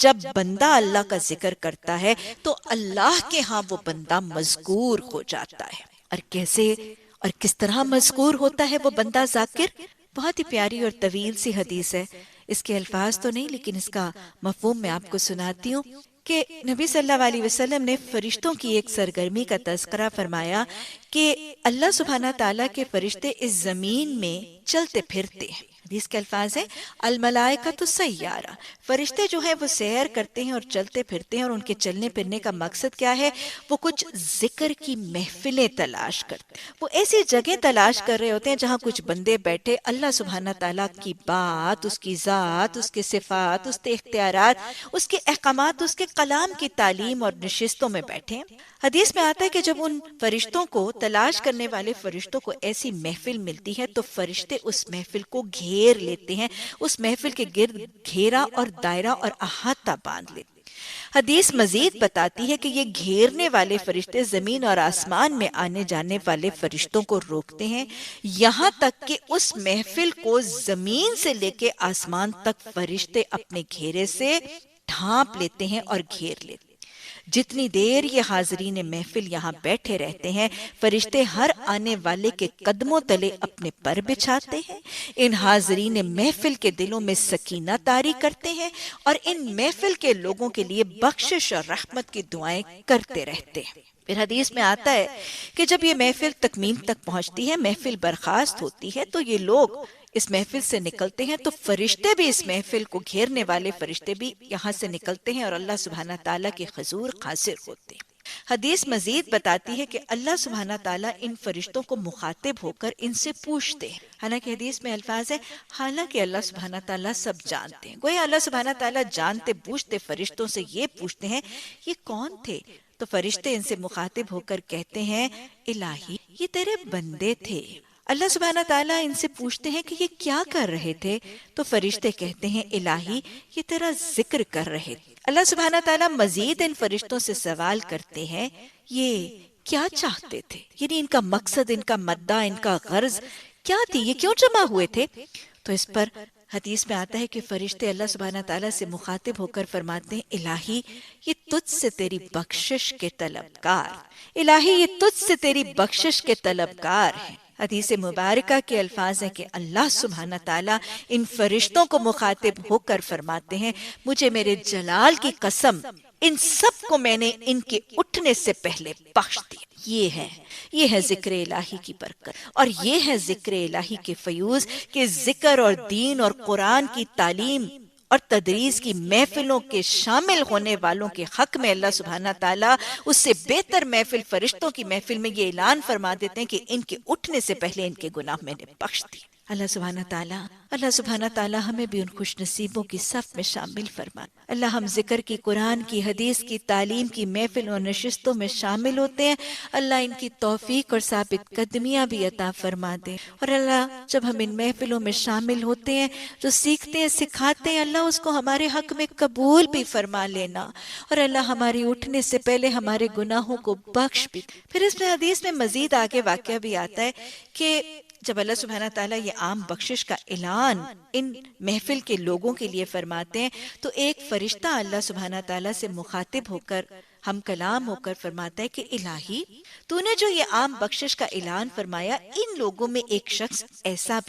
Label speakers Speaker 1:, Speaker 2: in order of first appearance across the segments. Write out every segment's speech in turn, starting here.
Speaker 1: جب بندہ اللہ کا ذکر کرتا ہے تو اللہ کے ہاں وہ بندہ مذکور ہو جاتا ہے۔ اور کیسے اور کس طرح مذکور ہوتا ہے وہ بندہ ذاکر؟ بہت ہی پیاری اور طویل سی حدیث ہے، اس کے الفاظ تو نہیں لیکن اس کا مفہوم میں آپ کو سناتی ہوں کہ نبی صلی اللہ علیہ وسلم نے فرشتوں کی ایک سرگرمی کا تذکرہ فرمایا کہ اللہ سبحانہ تعالیٰ کے فرشتے اس زمین میں چلتے پھرتے ہیں۔ حدیث کے الفاظ ہیں الملائکۃ سیارہ، فرشتے جو ہیں وہ سیر کرتے ہیں اور چلتے پھرتے ہیں، اور ان کے چلنے پھرنے کا مقصد کیا ہے؟ وہ کچھ ذکر کی محفلیں تلاش کرتے ہیں، وہ ایسی جگہ تلاش کر رہے ہوتے ہیں جہاں کچھ بندے بیٹھے اللہ سبحانہ تعالیٰ کی بات، اس کی ذات، اس کے صفات، اس کے اختیارات، اس کے احکامات، اس کے کلام کی تعلیم اور نشستوں میں بیٹھے ہیں۔ حدیث میں آتا ہے کہ جب ان فرشتوں کو، تلاش کرنے والے فرشتوں کو ایسی محفل ملتی ہے تو فرشتے اس محفل کو گھیر لیتے ہیں، اس محفل کے گرد گھیرا اور دائرہ اور احاطہ باندھ لیتے ہیں۔ حدیث مزید بتاتی ہے کہ یہ گھیرنے والے فرشتے زمین اور آسمان میں آنے جانے والے فرشتوں کو روکتے ہیں، یہاں تک کہ اس محفل کو زمین سے لے کے آسمان تک فرشتے اپنے گھیرے سے ڈھانپ لیتے ہیں اور گھیر لیتے ہیں۔ جتنی دیر یہ حاضرین محفل یہاں بیٹھے رہتے ہیں، فرشتے ہر آنے والے کے قدموں تلے اپنے پر بچھاتے ہیں، ان حاضرین محفل کے دلوں میں سکینہ طاری کرتے ہیں اور ان محفل کے لوگوں کے لیے بخشش اور رحمت کی دعائیں کرتے رہتے ہیں۔ پھر حدیث میں آتا ہے کہ جب یہ محفل تکمیل تک پہنچتی ہے، محفل برخاست ہوتی ہے، تو یہ لوگ اس محفل سے نکلتے ہیں تو فرشتے بھی، اس محفل کو گھیرنے والے فرشتے بھی یہاں سے نکلتے ہیں اور اللہ سبحانہ تعالیٰ کے حضور حاضر ہوتے ہیں۔ حدیث مزید بتاتی ہے کہ اللہ سبحانہ تعالیٰ ان فرشتوں کو مخاطب ہو کر ان سے پوچھتے ہیں، حالانکہ حدیث میں الفاظ ہے حالانکہ اللہ سبحانہ تعالیٰ سب جانتے ہیں، گویا اللہ سبحانہ تعالیٰ جانتے بوجھتے فرشتوں سے یہ پوچھتے ہیں یہ کون تھے؟ تو فرشتے ان سے مخاطب ہو کر کہتے ہیں الہی یہ تیرے بندے تھے۔ اللہ سبحانہ تعالیٰ ان سے پوچھتے ہیں کہ یہ کیا کر رہے تھے؟ تو فرشتے کہتے ہیں الہی یہ تیرا ذکر کر رہے تھے۔ اللہ سبحانہ تعالیٰ مزید ان فرشتوں سے سوال کرتے ہیں یہ کیا چاہتے تھے؟ یعنی ان کا مقصد، ان کا مدعا، ان کا غرض کیا تھی؟ یہ کیوں جمع ہوئے تھے؟ تو اس پر حدیث میں آتا ہے کہ فرشتے اللہ سبحانہ تعالیٰ سے مخاطب ہو کر فرماتے ہیں الہی یہ تجھ سے تیری بخشش کے طلبگار، الہی یہ تجھ سے تیری بخشش کے طلبگار ہیں۔ حدیث مبارکہ کے الفاظ ہیں کہ اللہ سبحانہ تعالیٰ ان فرشتوں کو مخاطب ہو کر فرماتے ہیں مجھے میرے جلال کی قسم ان سب کو میں نے ان کے اٹھنے سے پہلے بخش دیا۔ یہ ہے ذکر الہی کی برکت، اور یہ ہے ذکر الہی کے فیوز کہ ذکر اور دین اور قرآن کی تعلیم اور تدریس کی محفلوں کے شامل ہونے والوں کے حق میں اللہ سبحانہ تعالیٰ اس سے بہتر محفل فرشتوں کی محفل میں یہ اعلان فرما دیتے ہیں کہ ان کے اٹھنے سے پہلے ان کے گناہ میں نے بخش دی۔ اللہ سبحانہ تعالیٰ ہمیں بھی ان خوش نصیبوں کی صف میں شامل فرما۔ اللہ ہم ذکر کی، قرآن کی، حدیث کی تعلیم کی محفل اور نشستوں میں شامل ہوتے ہیں، اللہ ان کی توفیق اور ثابت قدمیاں بھی عطا فرما دے۔ اور اللہ جب ہم ان محفلوں میں شامل ہوتے ہیں، جو سیکھتے ہیں، سکھاتے ہیں، اللہ اس کو ہمارے حق میں قبول بھی فرما لینا، اور اللہ ہماری اٹھنے سے پہلے ہمارے گناہوں کو بخش بھی۔ پھر اس میں حدیث میں مزید آگے واقعہ بھی آتا ہے کہ جب اللہ سبحانہ تعالیٰ یہ عام بخشش کا اعلان ان محفل کے لوگوں کے لیے فرماتے ہیں تو ایک فرشتہ اللہ سبحانہ تعالیٰ سے مخاطب ہو کر، ہم کلام ہو کر فرماتا ہے کہ الہی تو نے جو یہ عام بخشش کا اعلان فرمایا، ان لوگوں میں ایک شخص ایسا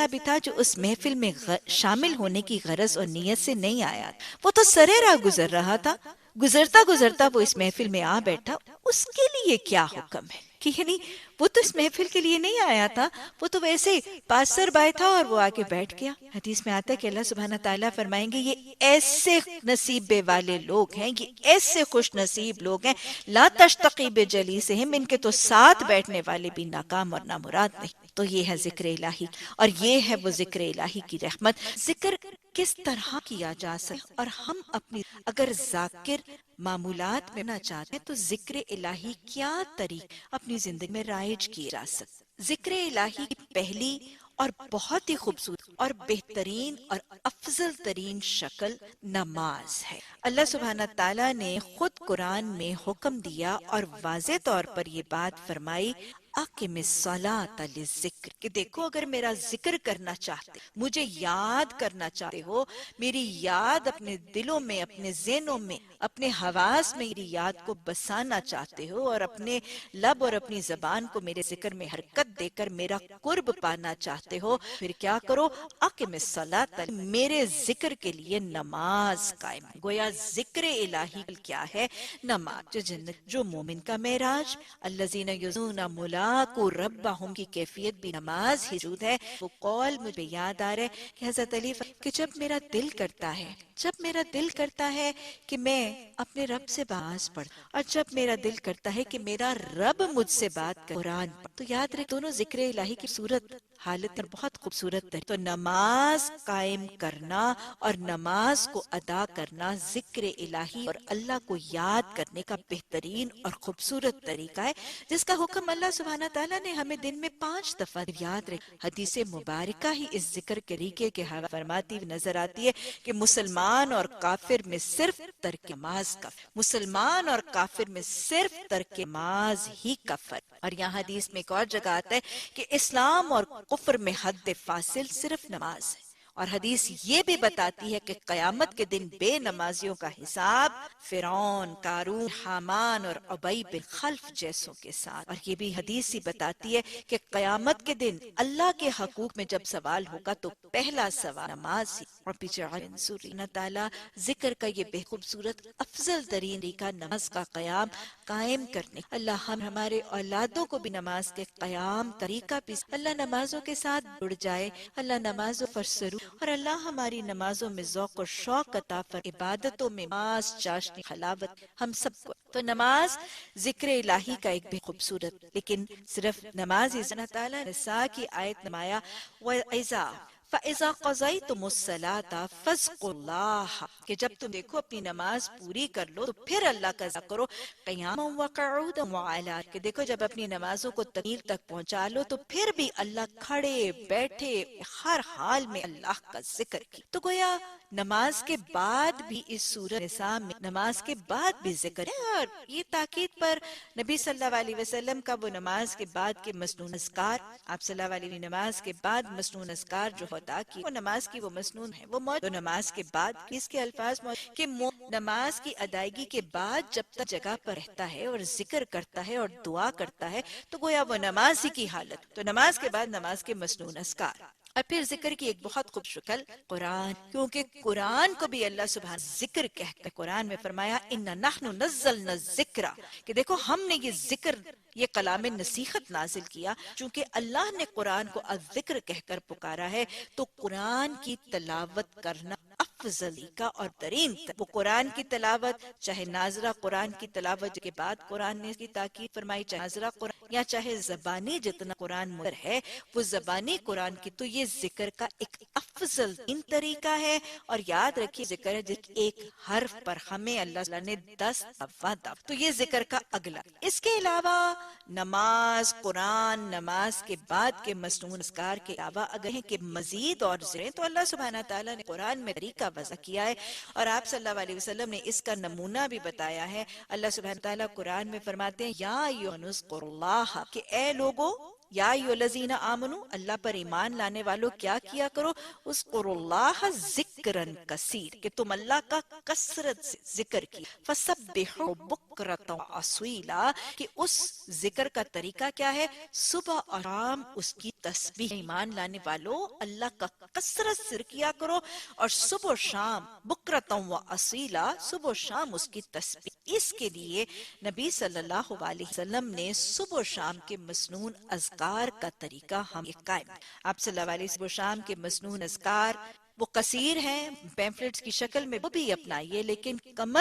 Speaker 1: بھی تھا جو اس محفل میں شامل ہونے کی غرض اور نیت سے نہیں آیا، وہ تو سرے راہ گزر رہا تھا، گزرتا وہ اس محفل میں آ بیٹھا، اس کے لیے کیا حکم ہے؟ کہ یعنی وہ تو اس محفل کے لیے نہیں آیا تھا، وہ تو ویسے پاسر بائے تھا اور وہ آگے بیٹھ گیا۔ حدیث میں آتا ہے کہ اللہ سبحانہ تعالیٰ فرمائیں گے یہ ایسے نصیبے والے لوگ ہیں، یہ ایسے خوش نصیب لوگ ہیں، لا تشتقی بجلیسہم، ان کے تو ساتھ بیٹھنے والے بھی ناکام اور نامراد نہیں۔ تو یہ ہے ذکر الہی، اور یہ ہے وہ ذکر الہی کی رحمت۔ ذکر کس طرح کیا جا سکتا، اور ہم اپنی اگر ذاکر معمولات میں نہ چاہتے ہیں تو ذکر الہی کیا طریقہ اپنی زندگی میں رائج کیا جا سکتا۔ ذکر الہی کی پہلی اور بہت ہی خوبصورت اور بہترین اور افضل ترین شکل نماز ہے۔ اللہ سبحانہ تعالیٰ نے خود قرآن میں حکم دیا اور واضح طور پر یہ بات فرمائی اقم الصلاۃ للذکر، کہ دیکھو اگر میرا ذکر کرنا چاہتے، مجھے یاد کرنا چاہتے ہو، میری یاد اپنے دلوں میں، اپنے ذہنوں میں، اپنے حواس میں میری یاد کو بسانا چاہتے ہو، اور اپنے لب اور اپنی زبان کو میرے ذکر میں حرکت دے کر میرا قرب پانا چاہتے ہو، پھر کیا کرو، اقم الصلاۃ، میرے ذکر کے لیے نماز قائم۔ گویا ذکر الہی کیا ہے؟ نماز۔ جو جنت، جو مومن کا معراج، الذین یظنون ملاقو ربہم کی کیفیت بھی نماز ہی موجود ہے۔ وہ قول مجھے یاد آ رہا ہے کہ حضرت علی کہ جب میرا دل کرتا ہے، جب میرا دل کرتا ہے کہ میں اپنے رب سے باز پڑھ، اور جب میرا دل کرتا ہے کہ میرا رب مجھ سے بات کر، قرآن پڑھ، تو یاد رکھ دونوں ذکر الہی کی صورت حالت پر بہت خوبصورت ہے۔ تو نماز قائم کرنا اور نماز کو ادا کرنا ذکر الہی اور اللہ کو یاد کرنے کا بہترین اور خوبصورت طریقہ ہے، جس کا حکم اللہ سبحانہ تعالیٰ نے ہمیں دن میں 5 دفعہ یاد رکھ۔ حدیث مبارکہ ہی اس ذکر کے طریقے کے حوالے فرماتی ہوئی نظر آتی ہے کہ مسلمان اور کافر میں صرف ترک نماز کا، مسلمان اور کافر میں صرف ترک نماز ہی کفر۔ اور یہاں حدیث میں ایک اور جگہ آتا ہے کہ اسلام اور کفر میں حد فاصل صرف نماز ہے، اور حدیث یہ بھی بتاتی ہے کہ قیامت کے دن بے نمازیوں کا حساب فرعون، قارون، حامان اور ابی بن خلف جیسوں کے ساتھ۔ اور یہ بھی حدیث ہی بتاتی ہے کہ قیامت کے دن اللہ کے حقوق میں جب سوال ہوگا تو پہلا سوال نماز ہی۔ اور پیچھے اللہ تعالیٰ ذکر کا یہ بے خوبصورت افضل ترین طریقہ نماز کا قیام قائم کرنے، اللہ ہم ہمارے اولادوں کو بھی نماز کے قیام طریقہ بھی اللہ نمازوں کے ساتھ جڑ جائے، اللہ نمازوں پر سرور، اور اللہ ہماری نمازوں میں ذوق و شوق عطا فر، عبادتوں میں ماس چاشنی حلاوت ہم سب کو۔ تو نماز ذکر الہی کا ایک بھی خوبصورت، لیکن صرف نماز ہی اللہ تعالیٰ نساء کی آیت نمایا وَإِذَا فَإِذَا قَضَيْتُمُ الصَّلَاةَ فَاذْكُرُوا اللَّهَ، کہ جب تم دیکھو اپنی نماز پوری کر لو تو پھر اللہ کا ذکر کرو، قیاما وقعودا وعلا، کہ دیکھو جب اپنی نمازوں کو تکمیل تک پہنچا لو تو پھر بھی اللہ کھڑے بیٹھے ہر حال میں اللہ کا ذکر کی۔ تو گویا نماز کے بعد بھی اس سورۃ نساء میں نماز کے بعد بھی ذکر ہے، اور یہ تاکید پر نبی صلی اللہ علیہ وسلم کا وہ نماز کے بعد کے مسنون اذکار، آپ صلی اللہ علیہ وسلم نماز کے بعد مسنون اذکار جو ہوتا کہ وہ نماز کی وہ مسنون ہے وہ موجود، تو نماز کے بعد اس کے الفاظ موجود کہ نماز کی ادائیگی کے بعد جب تک جگہ پر رہتا ہے اور ذکر کرتا ہے اور دعا کرتا ہے تو گویا وہ نماز ہی کی حالت۔ تو نماز کے بعد نماز کے مسنون اذکار، اور پھر ذکر کی ایک بہت خوب شکل قرآن، کیونکہ قرآن کو بھی اللہ سبحانہ ذکر کہتا ہے۔ قرآن میں فرمایا اِنَّا نَحْنُ نَزَّلْنَا الذِّکْرَ، کہ دیکھو ہم نے یہ ذکر، یہ کلام نصیحت نازل کیا، چونکہ اللہ نے قرآن کو الذکر کہہ کر پکارا ہے، تو قرآن کی تلاوت کرنا افضل کا اور ترین وہ قرآن کی تلاوت، چاہے ناظرہ قرآن کی تلاوت کے بعد قرآن نے اس کی تاکید فرمائی، چاہے ناظرہ قرآن یا چاہے زبانی جتنا قرآن مر ہے وہ زبانی قرآن کی، تو یہ ذکر کا ایک افضل ترین طریقہ ہے۔ اور یاد رکھیے ذکر ہے جس ایک حرف پر ہمیں اللہ تعالیٰ نے 10 دفعہ تو یہ ذکر کا اگلا۔ اس کے علاوہ نماز، قرآن، نماز کے بعد کے مسنون اذکار کے علاوہ اگر ہیں کہ مزید اور ذکر تو اللہ سبحانہ تعالیٰ نے قرآن میں طریقہ وضع کیا ہے، اور آپ صلی اللہ علیہ وسلم نے اس کا نمونہ بھی بتایا ہے۔ اللہ سبحانہ تعالیٰ قرآن میں فرماتے ہیں یا ایھا الناس اذکروا اللہ، کہ اے لوگو، یا ایھا الذین آمنو، اللہ پر ایمان لانے والوں کیا کیا کرو، اذکروا اللہ ذکرا کثیر، کہ تم اللہ کا کثرت سے ذکر کی، فسبحوا بکرۃ واصیلا، کہ اس ذکر کا طریقہ کیا ہے، صبح اور شام اس کی تسبیح، ایمان لانے والوں اللہ کا کثرت سے کیا کرو، اور صبح و شام بکرۃ واصیلا، صبح و شام اس کی تسبیح۔ اس کے لیے نبی صلی اللہ علیہ وسلم نے صبح و شام کے مسنون اذکار کا طریقہ ہم قائم، آپ صلی اللہ علیہ وسلم صبح و شام کے مسنون اذکار وہ کثیر ہیں، پیمفلیٹس کی شکل میں وہ بھی اپنائیے، لیکن کم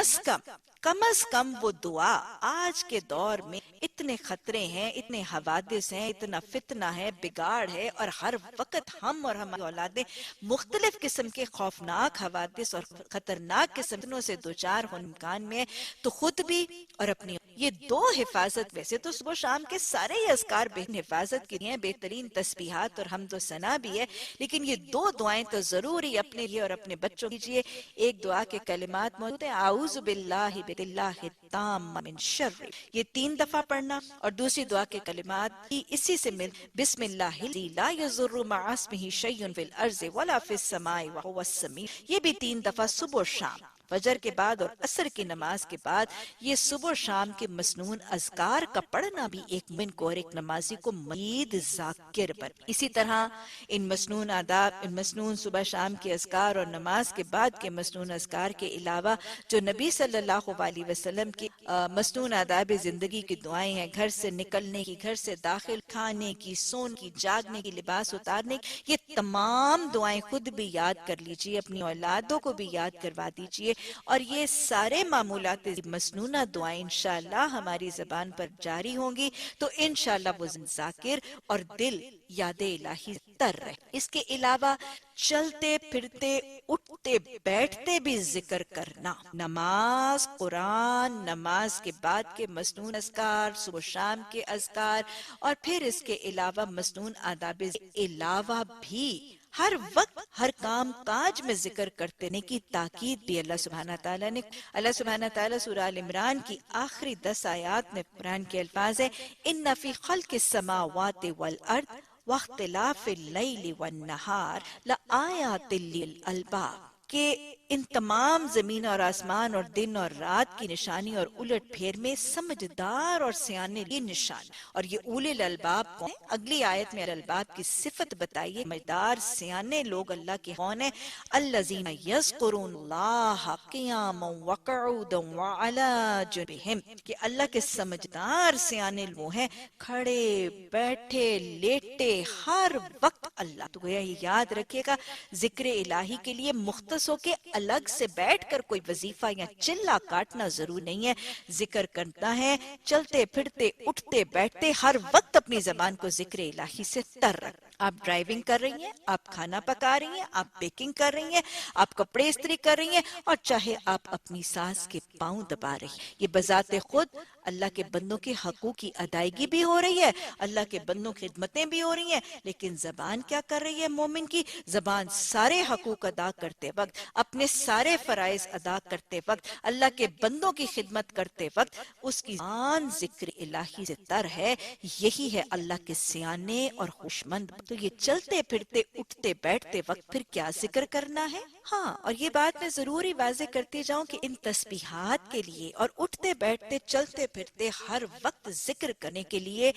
Speaker 1: از کم وہ دعا، آج کے دور میں اتنے خطرے ہیں، اتنے حوادث ہیں، اتنا فتنہ ہے، بگاڑ ہے، اور ہر وقت ہم اور ہماری اولادیں مختلف قسم کے خوفناک حوادث اور خطرناک قسموں سے دوچار ہونے امکان میں ہے، تو خود بھی اور اپنی یہ دو حفاظت، ویسے تو صبح شام کے سارے ہی اذکار بہترین حفاظت کی ہیں، بہترین تسبیحات اور حمد و ثنا بھی ہے، لیکن یہ دو دعائیں تو ضروری اپنے لیے اور اپنے بچوں کیجیے۔ ایک دعا کے کلمات موجود ہیں، اعوذ باللہ باللہ التام من شر، یہ 3 دفعہ پڑھنا، اور دوسری دعا کے کلمات بھی اسی سے مل، بسم اللہ الذی لا یضر مع اسمہ شیء فی الارض ولا فی السماء وهو السمیع، یہ بھی 3 دفعہ صبح و شام، فجر کے بعد اور عصر کی نماز کے بعد۔ یہ صبح و شام کے مسنون اذکار کا پڑھنا بھی ایک مومن کو اور ایک نمازی کو مزید ذاکر بن۔ اسی طرح ان مسنون آداب، ان مسنون صبح شام کے اذکار اور نماز کے بعد کے مسنون اذکار کے علاوہ جو نبی صلی اللہ علیہ وسلم کی مسنون آداب زندگی کی دعائیں ہیں، گھر سے نکلنے کی، گھر سے داخل، کھانے کی، سونے کی، جاگنے کی، لباس اتارنے کی، یہ تمام دعائیں خود بھی یاد کر لیجئے، اپنی اولادوں کو بھی یاد کروا دیجئے، اور یہ سارے معمولات مسنونہ دعائیں انشاءاللہ ہماری زبان پر جاری ہوں گی تو انشاءاللہ وہ ذاکر اور دل یاد الہی تر رہے۔ اس کے علاوہ چلتے پھرتے اٹھتے بیٹھتے بھی ذکر کرنا، نماز، قرآن، نماز کے بعد کے مسنون اذکار، صبح شام کے اذکار، اور پھر اس کے علاوہ مسنون آداب علاوہ بھی ہر وقت ہر کام کاج میں ذکر کرتے رہنے کی تاکید بھی اللہ سبحانہ تعالیٰ نے۔ اللہ سبحانہ تعالیٰ سورہ آل عمران کی آخری 10 آیات میں قرآن کے الفاظ ہیں، اِنَّ فِي خَلْقِ السَّمَاوَاتِ وَالْأَرْضِ وَاخْتِلَافِ اللَّيْلِ وَالنَّهَارِ لَآيَاتٍ لِّأُولِي الْأَلْبَابِ، کہ ان تمام زمین اور آسمان اور دن اور رات کی نشانی اور الٹ پھیر میں سمجھدار اور سیانے یہ نشان، اور یہ اولی الالباب کون ہیں؟ اگلی آیت میں الالباب کی صفت بتائیے، سمجھدار سیانے لوگ اللہ کے کون ہیں؟ الذین یذکرون اللہ قیاما وقعودا وعلی جنوبہم، کہ اللہ کے سمجھدار سیانے وہ ہیں کھڑے بیٹھے لیٹے ہر وقت اللہ۔ تو گویا یہ یاد رکھیے گا، ذکر الہی کے لیے مختص ہو کے الگ سے بیٹھ کر کوئی وظیفہ یا چلا کاٹنا ضرور نہیں ہے، ذکر کرنا ہے چلتے پھرتے اٹھتے بیٹھتے ہر وقت اپنی زبان کو ذکر الہی سے تر رکھ۔ آپ ڈرائیونگ کر رہی ہیں، آپ کھانا پکا رہی ہیں، آپ بیکنگ کر رہی ہیں، آپ کپڑے استری کر رہی ہیں، اور چاہے آپ اپنی ساس کے پاؤں دبا رہی ہیں، یہ بذات خود اللہ کے بندوں کے حقوق کی ادائیگی بھی ہو رہی ہے، اللہ کے بندوں کی خدمتیں بھی ہو رہی ہیں، لیکن زبان کیا کر رہی ہے مومن کی؟ زبان سارے حقوق ادا کرتے وقت، اپنے سارے فرائض ادا کرتے وقت، اللہ کے بندوں کی خدمت کرتے وقت اس کی زبان ذکر الہی سے تر ہے۔ یہی ہے اللہ کے سیانے اور خوشمند۔ تو یہ چلتے پھرتے اٹھتے بیٹھتے وقت پھر کیا ذکر کرنا ہے؟ ہاں، اور یہ بات میں ضروری واضح کرتی جاؤں کہ ان تسبیحات کے لیے اور اٹھتے بیٹھتے چلتے پھرتے ہر وقت ذکر کرنے کے لیے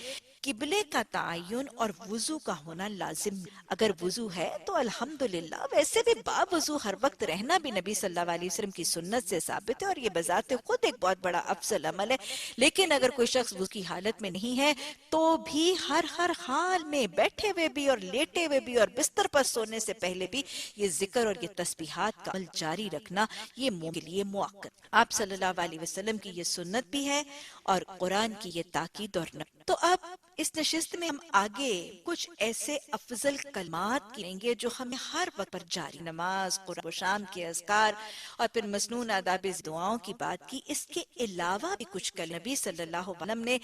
Speaker 1: قبلے کا تعین اور وضو کا ہونا لازم۔ اگر وضو ہے تو الحمدللہ، ویسے بھی با وضو ہر وقت رہنا بھی نبی صلی اللہ علیہ وسلم کی سنت سے ثابت ہے، اور یہ بذات خود ایک بہت بڑا افضل عمل ہے۔ لیکن اگر کوئی شخص وضو کی حالت میں نہیں ہے تو بھی ہر حال میں بیٹھے ہوئے بھی اور لیٹے ہوئے بھی اور بستر پر سونے سے پہلے بھی یہ ذکر اور یہ تسبیحات کا عمل جاری رکھنا یہ مومن کے لیے موقت۔ آپ صلی اللہ علیہ وسلم کی یہ سنت بھی ہے اور قرآن کی یہ تاکید اور نقل۔ تو اب اس نشست میں ہم آگے کچھ ایسے افضل کلمات لیں گے جو ہمیں ہر وقت پر جاری، نماز، قرآن و شام کے اذکار اور پھر مسنون آداب دعاؤں کی بات کی۔ اس کے علاوہ بھی کچھ نبی صلی اللہ علیہ وسلم نے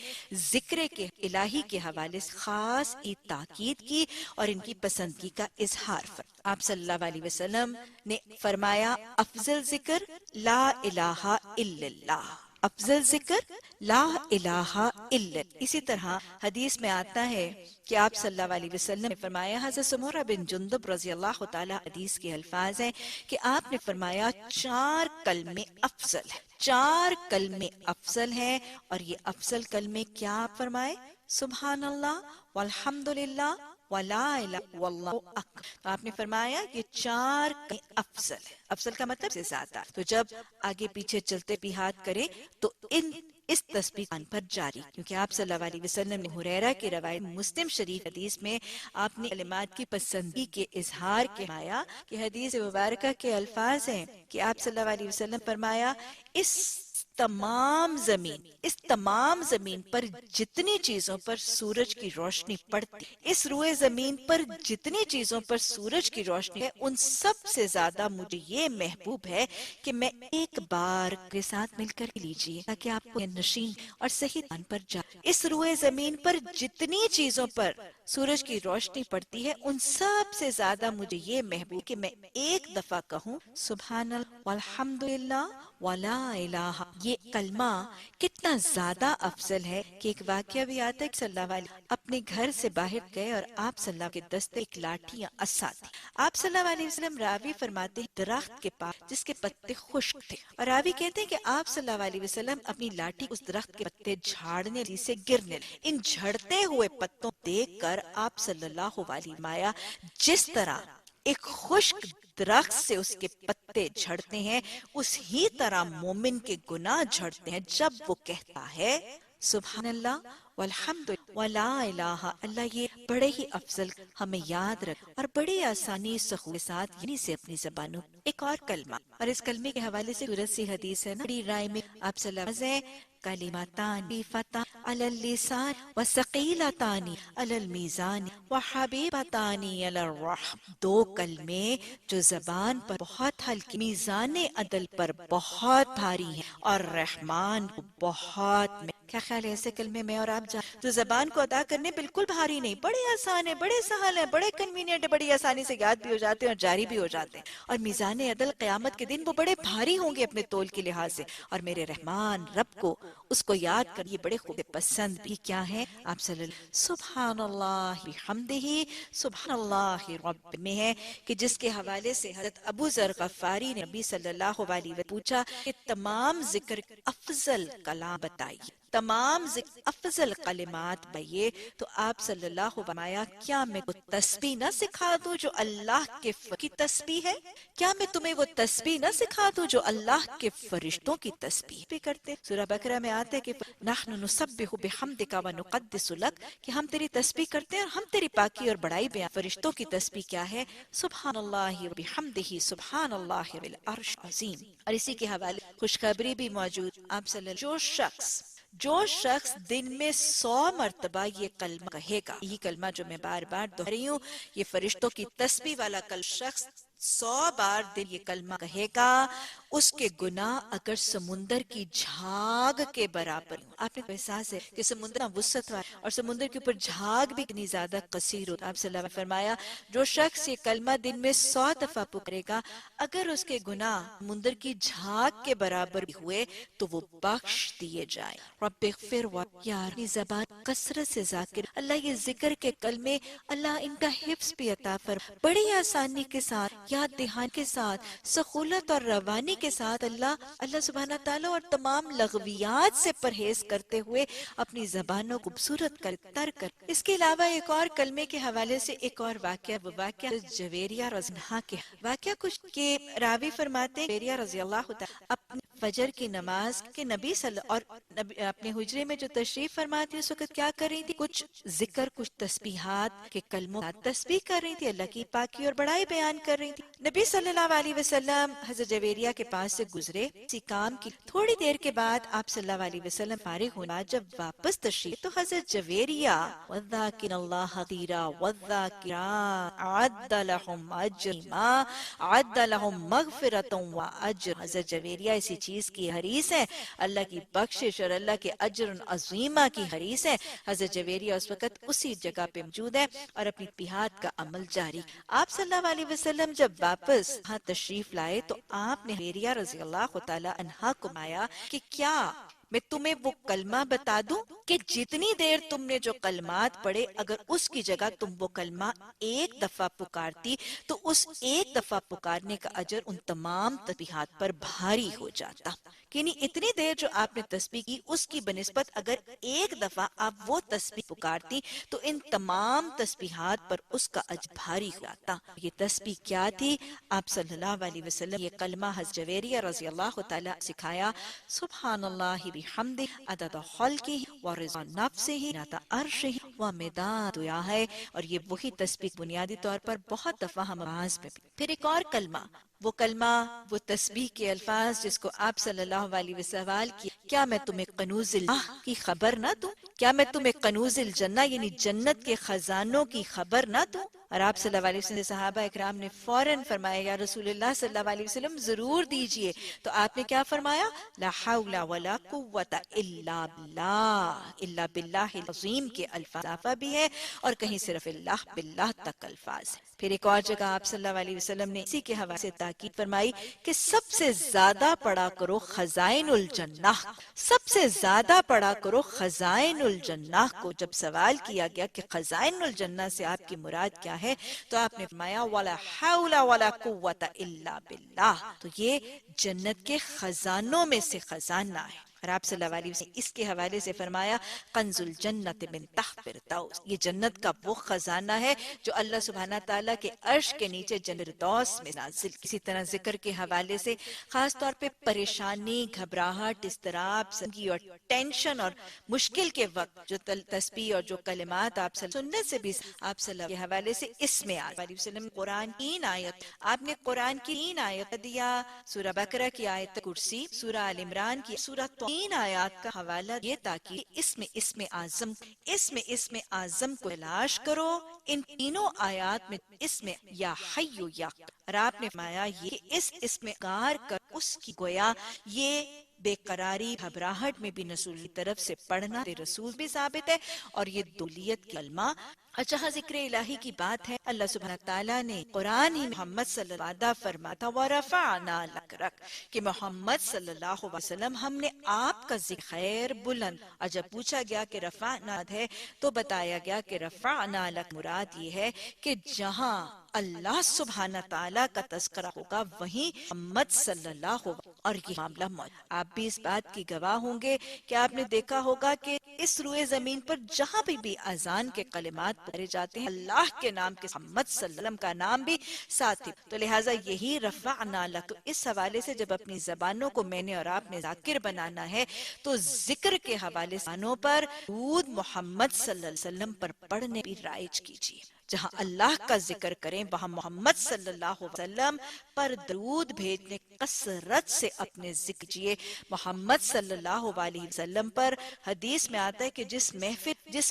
Speaker 1: ذکر کے الہی کے حوالے سے خاص تاکید کی اور ان کی پسندگی کا اظہار فرمایا۔ آپ صلی اللہ علیہ وسلم نے فرمایا، افضل ذکر لا الہ الا اللہ، افضل ذکر لا الہ الا اللہ۔ اسی طرح حدیث میں آتا ہے کہ آپ صلی اللہ علیہ وسلم نے فرمایا، حضرت سمورہ بن جندب رضی اللہ تعالی حدیث کے الفاظ ہیں کہ آپ نے فرمایا 4 کلمے افضل ہیں، 4 کلمے افضل ہیں، اور یہ افضل کلمے کیا آپ فرمائے؟ سبحان اللہ والحمدللہ ولا الہ واللہ اکبر۔ تو آپ نے فرمایا یہ 4 افضل ہے، افضل کا مطلب سے زیادہ۔ تو جب آگے پیچھے چلتے بھی ہاتھ کرے تو اس تسبیح پر جاری، کیونکہ آپ صلی اللہ علیہ وسلم نے ہریرہ کی روایت مسلم شریف حدیث میں آپ نے کلمات کی پسندگی کے اظہار کے فرمایا کہ حدیث مبارکہ کے الفاظ ہیں کہ آپ صلی اللہ علیہ وسلم فرمایا، اس تمام زمین پر جتنی چیزوں پر سورج کی روشنی پڑتی، اس روئے زمین پر جتنی چیزوں پر سورج کی روشنی ہے، ان سب سے زیادہ مجھے یہ محبوب ہے کہ میں ایک بار کے ساتھ مل کر لیجئے تاکہ آپ کو نشین اور صحیح دان پر جائے۔ اس روئے زمین پر جتنی چیزوں پر سورج کی روشنی پڑتی ہے، ان سب سے زیادہ مجھے یہ محبوب کہ میں ایک دفعہ کہوں سبحان اللہ والحمدللہ ولا الہ، یہ کلمہ کتنا زیادہ افضل ہے کہ ایک واقعہ بھی آتا ہے کہ صلی اللہ علیہ وسلم اپنے گھر سے باہر گئے اور آپ صلی اللہ کے دستے ایک لاٹھی یا عصا تھی۔ آپ صلی اللہ علیہ وسلم، راوی فرماتے ہیں، درخت کے پاس جس کے پتے خشک تھے، اور راوی کہتے ہیں کہ آپ صلی اللہ علیہ وسلم اپنی لاٹھی اس درخت کے پتے جھاڑنے سے گرنے لگے۔ ان جھڑتے ہوئے پتوں دیکھ کر آپ صلی اللہ علیہ وسلم، جس طرح ایک خشک درخت سے اس کے پتے جھڑتے ہیں، اس ہی طرح مومن کے گناہ جھڑتے ہیں جب وہ کہتا ہے سبحان اللہ والحمد للہ ولا الہ، اللہ یہ بڑے ہی افضل ہمیں یاد رکھ اور بڑی آسانی سخو کے ساتھ یعنی سے اپنی زبانوں۔ ایک اور کلمہ، اور اس کلمے کے حوالے سے سورت سی حدیث ہے نا، بڑی رائے میں آپ صلی اللہ علیہ وسلم، کلمتان خفیفتان علی اللسان وثقیلتان علی المیزان وحبیبتان علی الرحم، دو کلمے جو زبان پر بہت ہلکی، میزان عدل پر بہت بھاری ہیں اور رحمان کو بہت میں۔ کیا خیال ہے ایسے کلمے میں اور آپ جو زبان کو ادا کرنے بالکل بھاری نہیں، بڑے آسان ہیں، بڑے سہل ہیں، بڑے کنوینئنٹ ہیں، بڑی آسانی سے یاد بھی ہو جاتے ہیں اور جاری بھی ہو جاتے ہیں، اور میزان عدل قیامت کے دن وہ بڑے بھاری ہوں گے اپنے تول کے لحاظ سے، اور میرے رحمان رب کو اس کو یاد کر یہ بڑے خوب پسند بھی کیا ہیں آپ صلی اللہ سبحان اللہ بحمدہ سبحان اللہ رب میں ہے، کہ جس کے حوالے سے حضرت ابو ذر غفاری نے نبی صلی اللہ علیہ وسلم پوچھا کہ تمام ذکر افضل کلام بتائیے، تمام ذکر افضل کلمات بھئیے، تو آپ صلی اللہ علیہ وسلم آیا کیا میں کو تسبیح نہ سکھا دوں جو اللہ کے کی تسبیح ہے؟ کیا میں تمہیں وہ تسبیح نہ سکھا دوں جو اللہ کے فرشتوں کی تسبیح بھی کرتے؟ سورہ بقرہ میں آتا ہے کہ نحن نسبح بحمدک ونقدس لک، کہ ہم تیری تسبیح کرتے ہیں اور ہم تیری پاکی اور بڑائی بیان۔ فرشتوں کی تسبیح کیا ہے؟ سبحان اللہ وبحمدہ سبحان اللہ بالعرش عظیم۔ اور اسی کے حوالے خوشخبری بھی موجود، آپ صلی اللہ جو شخص دن میں 100 مرتبہ یہ کلمہ کہے گا، یہی کلمہ جو میں بار بار دہرا رہی ہوں، یہ فرشتوں کی تسبیح والا شخص 100 بار دن یہ کلمہ کہے گا، اس کے گناہ اگر سمندر کی جھاگ کے برابر ہوں۔ آپ نے احساس ہے کہ سمندر وسعت والا اور سمندر کے اوپر جھاگ بھی کتنی زیادہ قصیر ہوتا ہے۔ آپ صلی اللہ علیہ وسلم نے فرمایا جو شخص یہ کلمہ دن میں 100 دفعہ پکرے گا، اگر اس کے گناہ سمندر کی جھاگ کے برابر بھی ہوئے تو وہ بخش دیے جائیں۔ رب اغفر اپنی زبان کثرت سے ذاکر، اللہ یہ ذکر کے کلمے، اللہ ان کا حفظ بھی عطا فرما، بڑی آسانی کے ساتھ، یاد دہان کے ساتھ، سہولت اور روانی کے ساتھ، اللہ سبحانہ تعالیٰ اور تمام لغویات سے پرہیز کرتے ہوئے اپنی زبانوں کو خوبصورت کر۔ اس کے علاوہ ایک اور کلمے کے حوالے سے ایک اور واقعہ، وہ واقعہ جویریہ رضی اللہ عنہا کے واقعہ کچھ کے راوی فرماتے ہیں جویریہ رضی اللہ تعالیٰ اپنی فجر کی نماز کے نبی صلی اور اپنے حجرے میں جو تشریف فرماتی اس وقت کیا کر رہی تھی؟ کچھ ذکر، کچھ تسبیحات کے کلموں تسبیح کر رہی تھی، اللہ کی پاکی اور بڑائی بیان کر رہی تھی۔ نبی صلی اللہ علیہ وسلم حضرت جویریہ کے پاس سے گزرے، اسی کام کی تھوڑی دیر کے بعد آپ صلی اللہ علیہ وسلم فارغ ہونا جب واپس تشریف، تو حضرت جویریہ وَالذَّاكِرِينَ اللَّهَ كَثِيرًا وَالذَّاكِرَاتِ أَعَدَّ لَهُمْ أَجْرًا أَعَدَّ لَهُمْ مَغْفِرَةً وَأَجْرًا۔ حضرت جویریہ اسی چیز کی حریص ہے، اللہ کی بخشش اور اللہ کے اجر عظیمہ کی حریص ہے۔ حضرت جویریہ اس وقت اسی جگہ پہ موجود ہے اور اپنی اتحاد کا عمل جاری۔ آپ صلی اللہ علیہ وسلم جب واپس ہاں تشریف لائے تو آپ نے جویریہ رضی اللہ تعالی عنہا کو مایا کہ کیا میں تمہیں وہ کلمہ بتا دوں کہ جتنی دیر تم نے جو کلمات پڑھے، اگر اس کی جگہ تم وہ کلمہ ایک دفعہ پکارتی تو اس ایک دفعہ پکارنے کا اجر ان تمام تسبیحات پر بھاری ہو جاتا۔ یعنی اتنی دیر جو آپ نے تسبیح کی اس کی بنسبت اگر ایک دفعہ آپ وہ تسبیح پکارتی تو ان تمام تسبیحات پر اس کا اجر بھاری ہو جاتا۔ یہ تسبیح کیا تھی؟ آپ صلی اللہ علیہ وسلم یہ کلمہ حضرت جویریہ رضی اللہ تعالیٰ سکھایا، سبحان اللہ بحمدہ عدد خلقہ ورضا نفسہ ذینۃ عرشہ ومداد دعائہ، اور یہ وہی تسبیح بنیادی طور پر بہت دفعہ ہم آواز میں بھی۔ پھر ایک اور کلمہ، وہ تسبیح کے الفاظ جس کو آپ صلی اللہ علیہ وسلم سوال کیا، کیا میں تمہیں کنوز اللہ کی خبر نہ دوں؟ کیا میں تمہیں کنوز الجنہ یعنی جنت کے خزانوں کی خبر نہ دوں؟ اور آپ صلی اللہ علیہ وسلم صحابہ اکرام نے فوراً فرمایا یا رسول اللہ صلی اللہ علیہ وسلم ضرور دیجئے۔ تو آپ نے کیا فرمایا؟ لا حول ولا قوت الا باللہ، الا باللہ العظیم کے الفاظ بھی ہے اور کہیں صرف اللہ باللہ تک الفاظ ہے۔ پھر ایک اور جگہ آپ صلی اللہ علیہ وسلم نے اسی کے حوالے سے تاکید فرمائی کہ سب سے زیادہ پڑھا کرو خزائن الجنہ، سب سے زیادہ پڑھا کرو خزائن الجنہ کو۔ جب سوال کیا گیا کہ خزائن الجنہ سے آپ کی مراد کیا ہے تو آپ نے فرمایا وَلَا حَوْلَ وَلَا قُوَّةَ إِلَّا بِاللَّهِ، تو یہ جنت کے خزانوں میں سے خزانہ ہے۔ اور آپ صلی اللہ علیہ وسلم اس کے حوالے سے فرمایا کنز الجنت من تحت فردوس، یہ جنت کا وہ خزانہ ہے جو اللہ سبحانہ تعالیٰ کے عرش کے نیچے جنت فردوس میں نازل۔ اسی طرح ذکر کے حوالے سے خاص طور پہ پریشانی، گھبراہٹ، اضطراب، سنگی اور ٹینشن اور مشکل کے وقت جو تسبیح اور جو کلمات آپ سنت سے بھی آپ صلی اللہ کے حوالے سے اس میں علیہ وسلم قرآن کی 3 آیت، آپ نے قرآن کی 3 آیت دیا، سورہ بقرہ کی آیت کرسی، سورہ آل عمران کی سورہ 3 آیات کا حوالہ یہ تاکہ اسم اعظم کو تلاش کرو، ان تینوں آیات میں اسم یا حی یا، اور آپ نے فرمایا یہ اس اسم کار کر اس کی گویا یہ بے قراری گھبراہٹ میں بھی رسول کی طرف سے پڑھنا رسول بھی ثابت ہے، اور یہ دولیت کی کلمہ۔ اور جہاں ذکر الہی کی بات ہے اللہ سبحانہ تعالیٰ نے قرآن ہی محمد صلی اللہ علیہ وسلم فرمایا تھا وَرَفَعْنَا لَكَ، کہ محمد صلی اللہ علیہ وسلم ہم نے آپ کا ذکر خیر بلند، اور جب پوچھا گیا کہ رفعنا ہے تو بتایا گیا کہ رفعنا لک مراد یہ ہے کہ جہاں اللہ سبحانہ تعالیٰ کا تذکرہ ہوگا وہیں محمد صلی اللہ علیہ وسلم، اور یہ معاملہ موجود۔ آپ بھی اس بات کی گواہ ہوں گے کہ آپ نے دیکھا ہوگا کہ اس روئے زمین پر جہاں بھی اذان کے کلمات پڑھے جاتے ہیں اللہ کے نام کے محمد صلی اللہ علیہ وسلم کا نام بھی ساتھ ہی، تو لہٰذا یہی رفعنا لک، اس حوالے سے جب اپنی زبانوں کو میں نے اور آپ نے ذاکر بنانا ہے تو ذکر کے حوالے سے زبانوں پر درود محمد صلی اللہ علیہ وسلم پر پڑھنے بھی رائج کیجیے، جہاں اللہ کا ذکر کریں وہاں محمد صلی اللہ علیہ وسلم پر درود بھیجنے کثرت سے اپنے ذکر کیجیے۔ محمد صلی اللہ علیہ وسلم پر حدیث میں آتا ہے کہ جس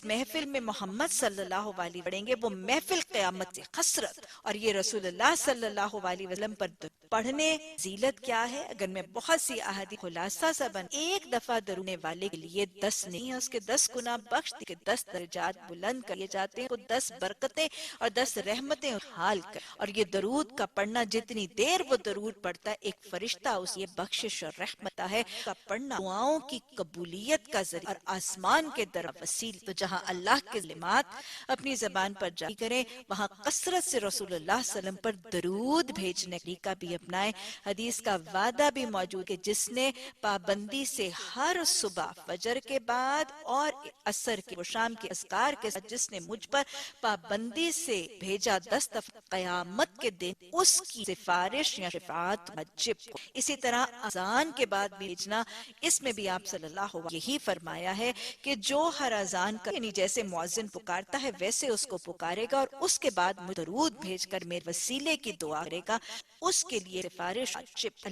Speaker 1: محفل میں محمد صلی اللہ علیہ وسلم پڑھیں گے وہ محفل قیامت سے خسرت، اور یہ رسول اللہ صلی اللہ علیہ وسلم پر پڑھنے فضیلت کیا ہے؟ اگر میں بہت سی احادیث خلاصہ سا بن ایک دفعہ درنے والے کے لیے 10 نہیں ہے، اس کے 10 گنا بخش دی کہ 10 درجات بلند کیے جاتے ہیں، وہ 10 برکتیں اور 10 رحمتیں حال کر، اور یہ درود کا پڑھنا جتنی دیر وہ درود پڑھتا ہے ایک فرشتہ اس یہ بخشش اور رحمت ہے کا پڑھنا دعاؤں کی قبولیت کا ذریعہ اور آسمان کے در وسیل۔ تو جہاں اللہ کے کلمات اپنی زبان پر جاری کریں وہاں کثرت سے رسول اللہ صلی اللہ علیہ وسلم پر درود بھیجنے کا بھی اپنائیں۔ حدیث کا وعدہ بھی موجود کہ جس نے پابندی سے ہر صبح فجر کے بعد اور عصر کے و شام کے اذکار کے ساتھ جس نے مجھ پر پابندی سے بھیجا 10 دفعہ قیامت کے دن اس کی سفارش یا شفاعت واجب کو۔ اسی طرح اذان کے بعد بھیجنا، اس میں بھی آپ صلی اللہ علیہ وسلم یہی فرمایا ہے کہ جو ہر اذان کا یعنی جیسے مؤذن پکارتا ہے ویسے اس کو پکارے گا اور اس کے بعد درود بھیج کر میرے وسیلے کی دعا کرے گا، اس کے لیے سفارش واجب۔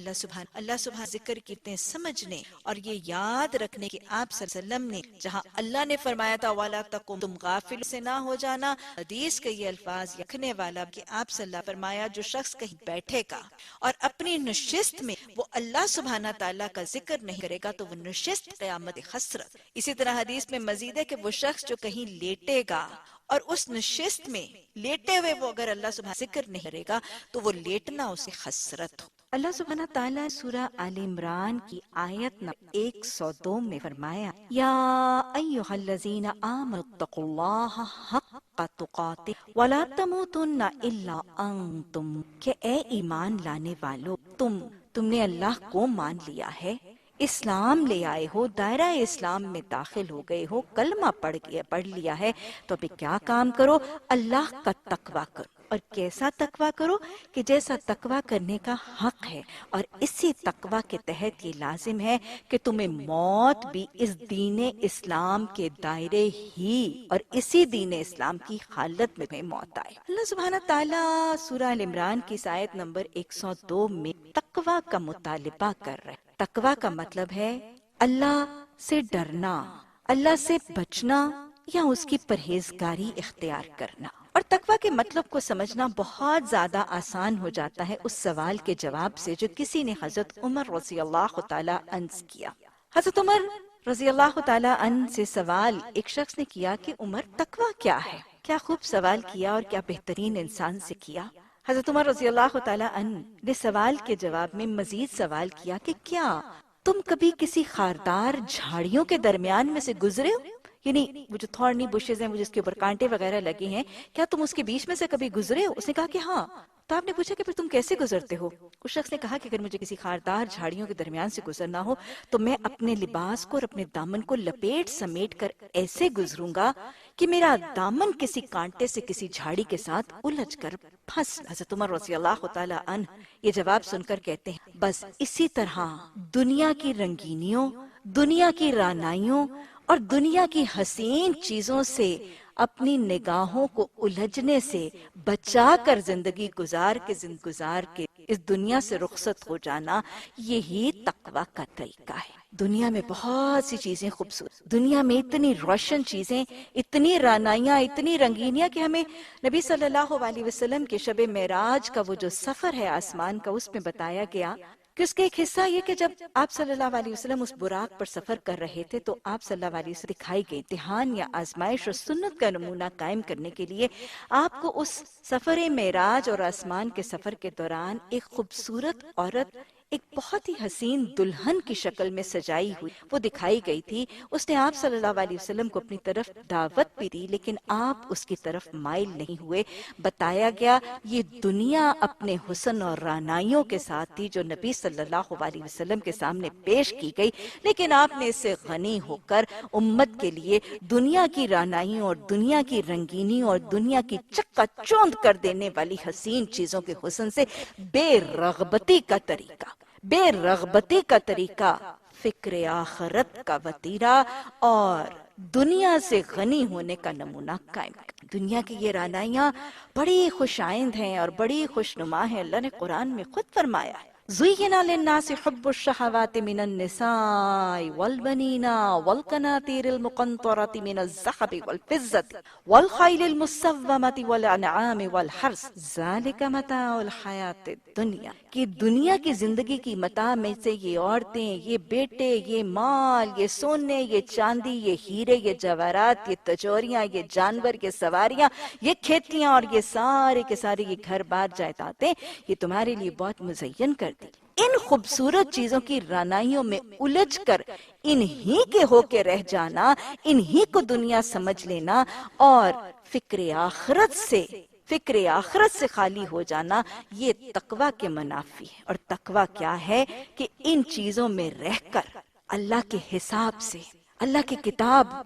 Speaker 1: اللہ سبحان ذکر کتنے سمجھنے اور یہ یاد رکھنے کہ آپ صلی اللہ علیہ وسلم نے جہاں اللہ نے فرمایا تھا وَلَا تَكُنْ، تم غافل سے نہ ہو جانا، حدیث کے یہ الفاظ رکھنے والا کہ آپ صلی اللہ علیہ وسلم فرمایا جو شخص کہیں بیٹھے گا اور اپنی نشست میں وہ اللہ سبحانہ تعالیٰ کا ذکر نہیں کرے گا تو وہ نشست قیامت خسرت۔ اسی طرح حدیث میں مزید ہے کہ وہ شخص جو کہیں لیٹے گا اور اس نشست میں لیٹے ہوئے وہ اگر اللہ سبحانہ ذکر نہیں کرے گا تو وہ لیٹنا اسے خسرت ہو۔ اللہ سبحانہ تعالیٰ سورہ آل عمران کی آیت نمبر 102 میں فرمایا یا ایھا الذین آمنوا اتقوا اللہ حق تقاتہ ولا تموتن الا انتم، کہ اے ایمان لانے والو تم نے اللہ کو مان لیا ہے، اسلام لے آئے ہو، دائرہ اسلام میں داخل ہو گئے ہو، کلمہ پڑھ لیا ہے، تو ابھی کیا کام کرو؟ اللہ کا تقویٰ کرو۔ اور کیسا تقویٰ کرو؟ کہ جیسا تقویٰ کرنے کا حق ہے، اور اسی تقویٰ کے تحت یہ لازم ہے کہ تمہیں موت بھی اس دین اسلام کے دائرے ہی اور اسی دین اسلام کی حالت میں تمہیں موت آئے۔ اللہ سبحانہ تعالیٰ سورہ ال عمران کی آیت نمبر 102 میں تقویٰ کا مطالبہ کر رہے ہیں۔ تقویٰ کا مطلب ہے اللہ سے ڈرنا، اللہ سے بچنا یا اس کی پرہیزگاری اختیار کرنا۔ اور تقویٰ کے مطلب کو سمجھنا بہت زیادہ آسان ہو جاتا ہے اس سوال کے جواب سے جو کسی نے حضرت عمر رضی اللہ تعالیٰ عنہ سے کیا۔ حضرت عمر رضی اللہ تعالیٰ عنہ سے سوال ایک شخص نے کیا کہ عمر تقویٰ کیا ہے؟ کیا خوب سوال کیا اور کیا بہترین انسان سے کیا۔ حضرت عمر رضی اللہ تعالی عنہ نے سوال کے جواب میں مزید سوال کیا کہ کیا تم کبھی کسی خاردار جھاڑیوں کے درمیان میں سے گزرے ہو؟ یعنی وہ جو تھورنی بشز ہیں، وہ جس کے اوپر کانٹے وغیرہ لگے ہیں، کیا تم اس کے بیچ میں سے کبھی گزرے ہو؟ اس نے کہا کہ ہاں۔ تو آپ نے پوچھا کہ پھر تم کیسے گزرتے ہو؟ اس شخص نے کہا کہ اگر مجھے کسی خاردار جھاڑیوں کے درمیان سے گزرنا ہو تو میں اپنے لباس کو اور اپنے دامن کو لپیٹ سمیٹ کر ایسے گزروں گا کہ میرا دامن کسی کانٹے سے کسی جھاڑی کے ساتھ الجھ کر پھنس۔ حضرت عمر رضی اللہ تعالی عنہ یہ جواب سن کر کہتے ہیں بس اسی طرح دنیا کی رنگینیوں، دنیا کی رعنائیوں اور دنیا کی حسین چیزوں سے اپنی نگاہوں کو الجھنے سے بچا کر زندگی گزار کے اس دنیا سے رخصت ہو جانا، یہی تقویٰ کا طریقہ ہے۔ دنیا میں بہت سی چیزیں خوبصورت، دنیا میں اتنی روشن چیزیں، اتنی رعنائیاں، اتنی رنگینیاں کہ ہمیں نبی صلی اللہ علیہ وسلم کے شب معراج کا وہ جو سفر ہے آسمان کا، اس میں بتایا گیا کہ اس کا ایک حصہ یہ کہ جب آپ صلی اللہ علیہ وسلم اس براق پر سفر کر رہے تھے تو آپ صلی اللہ علیہ وسلم دکھائی گئی امتحان یا آزمائش اور سنت کا نمونہ قائم کرنے کے لیے آپ کو اس سفر معراج اور آسمان کے سفر کے دوران ایک خوبصورت عورت ایک بہت ہی حسین دلہن کی شکل میں سجائی ہوئی وہ دکھائی گئی تھی۔ اس نے آپ صلی اللہ علیہ وسلم کو اپنی طرف دعوت بھی دی لیکن آپ اس کی طرف مائل نہیں ہوئے۔ بتایا گیا یہ دنیا اپنے حسن اور رعنائیوں کے ساتھ تھی جو نبی صلی اللہ علیہ وسلم کے سامنے پیش کی گئی، لیکن آپ نے اس سے غنی ہو کر امت کے لیے دنیا کی رعنائیوں اور دنیا کی رنگینیوں اور دنیا کی چکا چوند کر دینے والی حسین چیزوں کے حسن سے بے رغبتی کا طریقہ، فکر آخرت کا وتیرہ اور دنیا سے غنی ہونے کا نمونہ قائم کر۔ دنیا کی یہ رعنائیاں بڑی خوش آئند ہیں اور بڑی خوشنما ہیں۔ اللہ نے قرآن میں خود فرمایا ہے زُيِّنَ لِلنَّاسِ حُبُّ الشَّهَوَاتِ مِنَ النِّسَاءِ وَالْبَنِينَ وَالْقَنَاطِيرِ الْمُقَنطَرَةِ مِنَ الذَّهَبِ وَالْفِضَّةِ وَالْخَيْلِ الْمُسَوَّمَةِ وَالْأَنْعَامِ وَالْحَرْثِ ذَلِكَ مَتَاعُ الْحَيَاةِ الدُّنْيَا کہ دنیا کی زندگی کی متاع میں سے یہ عورتیں، یہ بیٹے، یہ مال، یہ سونے، یہ چاندی، یہ ہیرے، یہ جواہرات، یہ تجوریاں، یہ جانور، یہ سواریاں، یہ کھیتیاں اور یہ سارے کے سارے یہ گھر بار جائیدادیں، یہ تمہارے لیے بہت مزین کر دی۔ ان خوبصورت چیزوں کی رعنائیوں میں الجھ کر انہی کے ہو کے رہ جانا، انہی کو دنیا سمجھ لینا اور فکر آخرت سے خالی ہو جانا، یہ تقویٰ کے منافی ہے۔ اور تقویٰ کیا ہے کہ ان چیزوں میں رہ کر اللہ کے حساب سے، اللہ کی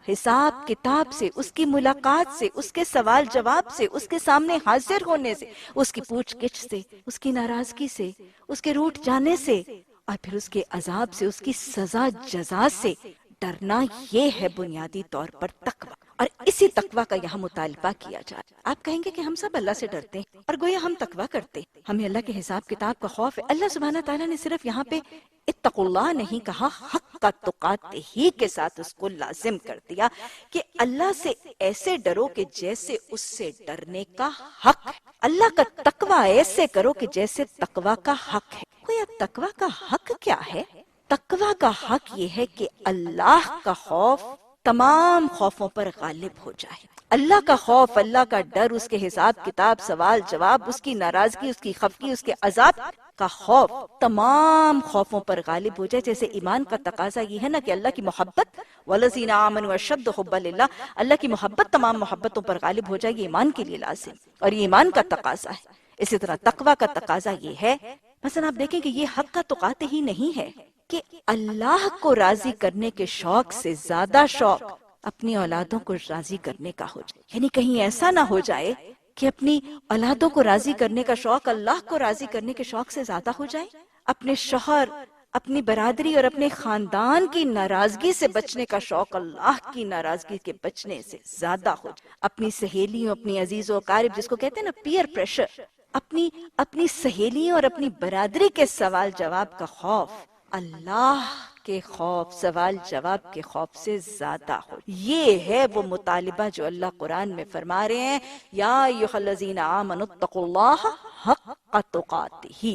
Speaker 1: حساب کتاب سے، اس کی ملاقات سے، اس کے سوال جواب سے، اس کے سامنے حاضر ہونے سے، اس کی پوچھ گچھ سے، اس کی ناراضگی سے، اس کے روٹھ جانے سے اور پھر اس کے عذاب سے، اس کی سزا جزا سے ڈرنا، یہ ہے بنیادی طور پر تقویٰ۔ اور اسی تقویٰ کا یہاں مطالبہ کیا جائے۔ آپ کہیں گے کہ ہم سب اللہ سے ڈرتے ہیں اور گویا ہم تقویٰ کرتے ہیں، ہمیں اللہ کے حساب کتاب کا خوف ہے۔ اللہ سبحانہ تعالیٰ نے صرف یہاں پہ اتقوا اللہ نہیں کہا، حق کا تقاتے ہی کے ساتھ اس کو لازم کر دیا کہ اللہ سے ایسے ڈرو کہ جیسے اس سے ڈرنے کا حق ہے۔ اللہ کا تقویٰ ایسے کرو کہ جیسے تقویٰ کا حق ہے۔ گویا تقویٰ کا حق کیا ہے؟ تقویٰ کا حق یہ ہے کہ اللہ کا خوف تمام خوفوں پر غالب ہو جائے۔ اللہ کا خوف، اللہ کا ڈر، اس کے حساب کتاب، سوال جواب، اس کی ناراضگی، اس کی خفگی، اس کے عذاب کا خوف تمام خوفوں پر غالب ہو جائے۔ جیسے ایمان کا تقاضا یہ ہے نا کہ اللہ کی محبت، وَالَّذِينَ آمَنُوا أَشَدُّ حُبًّا لِلَّهِ، اللہ کی محبت تمام محبتوں پر غالب ہو جائے، یہ ایمان کے لیے لازم اور یہ ایمان کا تقاضا ہے۔ اسی طرح تقویٰ کا تقاضا یہ ہے، مثلا آپ دیکھیں کہ یہ حق کا تقاتے ہی نہیں ہے کہ اللہ کو راضی کرنے کے شوق سے زیادہ شوق اپنی اولادوں کو راضی کرنے کا ہو جائے۔ یعنی کہیں ایسا نہ ہو جائے کہ اپنی اولادوں کو راضی کرنے کا شوق اللہ کو راضی کرنے کے شوق سے زیادہ ہو جائے، اپنے شوہر، اپنی برادری اور اپنے خاندان کی ناراضگی سے بچنے کا شوق اللہ کی ناراضگی کے بچنے سے زیادہ ہو جائے، اپنی سہیلیوں، اپنی عزیزوں اقارب، جس کو کہتے ہیں نا پیئر پریشر، اپنی سہیلیوں اور اپنی برادری کے سوال جواب کا خوف اللہ کے خوف، سوال جواب کے خوف سے زیادہ ہو۔ یہ ہے وہ مطالبہ جو اللہ قرآن میں فرما رہے ہیں، یا ایھا الذین آمنوا اتقوا اللہ حق تقاتہ۔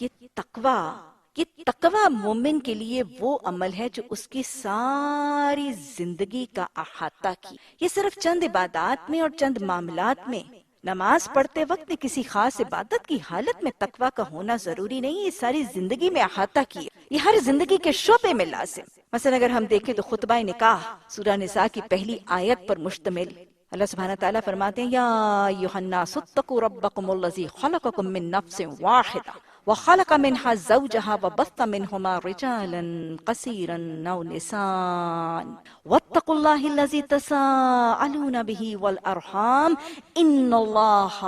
Speaker 1: یہ تقویٰ کہ تقوی مومن کے لیے وہ عمل ہے جو اس کی ساری زندگی کا احاطہ کی. یہ صرف چند عبادات میں اور چند معاملات میں، نماز پڑھتے وقت کسی خاص عبادت کی حالت میں تقوی کا ہونا ضروری نہیں، یہ ساری زندگی میں احاطہ کی، یہ ہر زندگی کے شعبے میں لازم. مثلا اگر ہم دیکھیں تو خطبہ نکاح سورہ نساء کی پہلی آیت پر مشتمل. اللہ سبحانہ تعالیٰ فرماتے ہیں یا ایھا الناس اتقوا ربکم الذی خلقکم من نفس واحدہ وخلق منها زوجها وبث منهما رجالا كثيرا ونساء واتقوا الله الذي تساءلون به والأرحام إن الله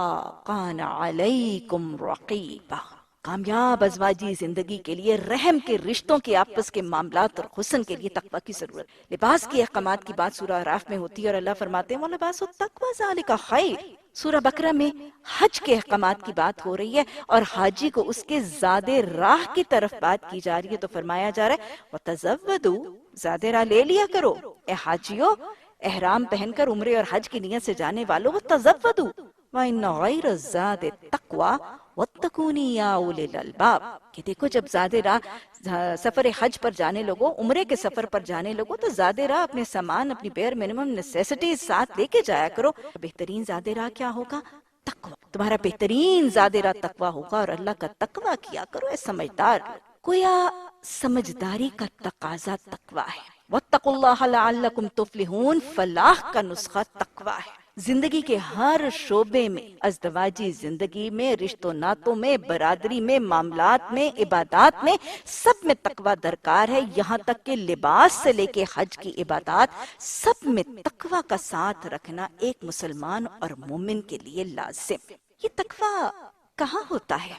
Speaker 1: كان عليكم رقيبا. کامیاب ازواجی زندگی کے لیے رحم کے رشتوں کے آپس کے معاملات اور حسن کے لیے تقوی کی ضرورت. لباس کے احکامات کی بات سورہ اعراف میں ہوتی ہے اور اللہ فرماتے ہیں وَلِبَاسُ التَّقْوَىٰ ذَلِكَ خَيْرٌ. سورہ بقرہ میں حج کے احکامات کی بات ہو رہی ہے اور حاجی کو اس کے زاد راہ کی طرف بات کی جا رہی ہے، تو فرمایا جا رہا ہے وَتَزَوَّدُوا، زاد راہ لے لیا کرو اے حاجیو، احرام پہن کر عمرے اور حج کی نیت سے جانے والوں وَتَزَوَّدُوا وَإِنَّ غَيْرَ الزَّادِ التَّقْوَىٰ وَاتَّقُونِ يَا أُولِي الْأَلْبَابِ. کہ دیکھو جب زاد راہ سفر حج پر جانے لوگو، عمرے کے سفر پر جانے لوگو، تو زاد راہ اپنے سامان، اپنی بیئر منیمم نیسیسٹیز ساتھ لے کے جایا کرو. بہترین زاد راہ کیا ہوگا؟ تقوی. تمہارا بہترین زاد راہ تقوی ہوگا اور اللہ کا تقوی کیا کرو اے سمجھدار. گویا سمجھداری کا تقاضا تقوی ہے. وَاتَّقُوا اللَّهَ لَعَلَّكُمْ تُفْلِحُونَ، فلاح کا نسخہ تقوی ہے. زندگی کے ہر شعبے میں، ازدواجی زندگی میں، رشتوں ناتوں میں، برادری میں، معاملات میں، عبادات میں، سب میں تقوی درکار ہے. یہاں تک کہ لباس سے لے کے حج کی عبادات، سب میں تقوی کا ساتھ رکھنا ایک مسلمان اور مومن کے لیے لازم. یہ تقوی کہاں ہوتا ہے؟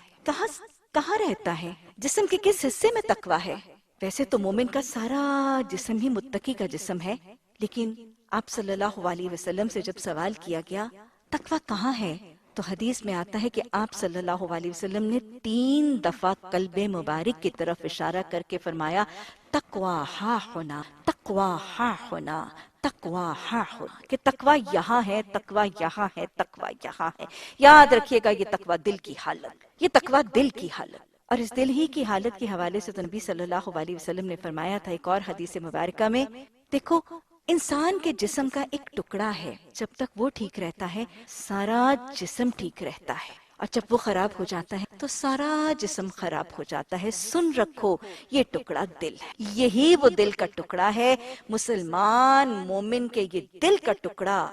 Speaker 1: کہاں رہتا ہے؟ جسم کے کس حصے میں تقوی ہے؟ ویسے تو مومن کا سارا جسم ہی متقی کا جسم ہے، لیکن آپ صلی اللہ علیہ وسلم سے جب سوال کیا گیا تقوی کہاں ہے، تو حدیث میں آتا ہے کہ آپ صلی اللہ علیہ وسلم نے 3 دفعہ قلب مبارک کی طرف اشارہ کر کے فرمایا تقوی ہا ہونا، تقوی ہا ہونا، تقوی ہا ہونا، کہ تقوی یہاں ہے، تقوی یہاں ہے، تقوی یہاں ہے. یاد رکھیے گا یہ تقوی دل کی حالت، یہ تقوی دل کی حالت. اور اس دل ہی کی حالت کے حوالے سے نبی صلی اللہ علیہ وسلم نے فرمایا تھا ایک اور حدیث مبارکہ میں، دیکھو انسان کے جسم کا ایک ٹکڑا ہے، جب تک وہ ٹھیک رہتا ہے سارا جسم ٹھیک رہتا ہے، اور جب وہ خراب ہو جاتا ہے تو سارا جسم خراب ہو جاتا ہے. سن رکھو یہ ٹکڑا دل ہے، یہی وہ دل کا ٹکڑا ہے. مسلمان مومن کے یہ دل کا ٹکڑا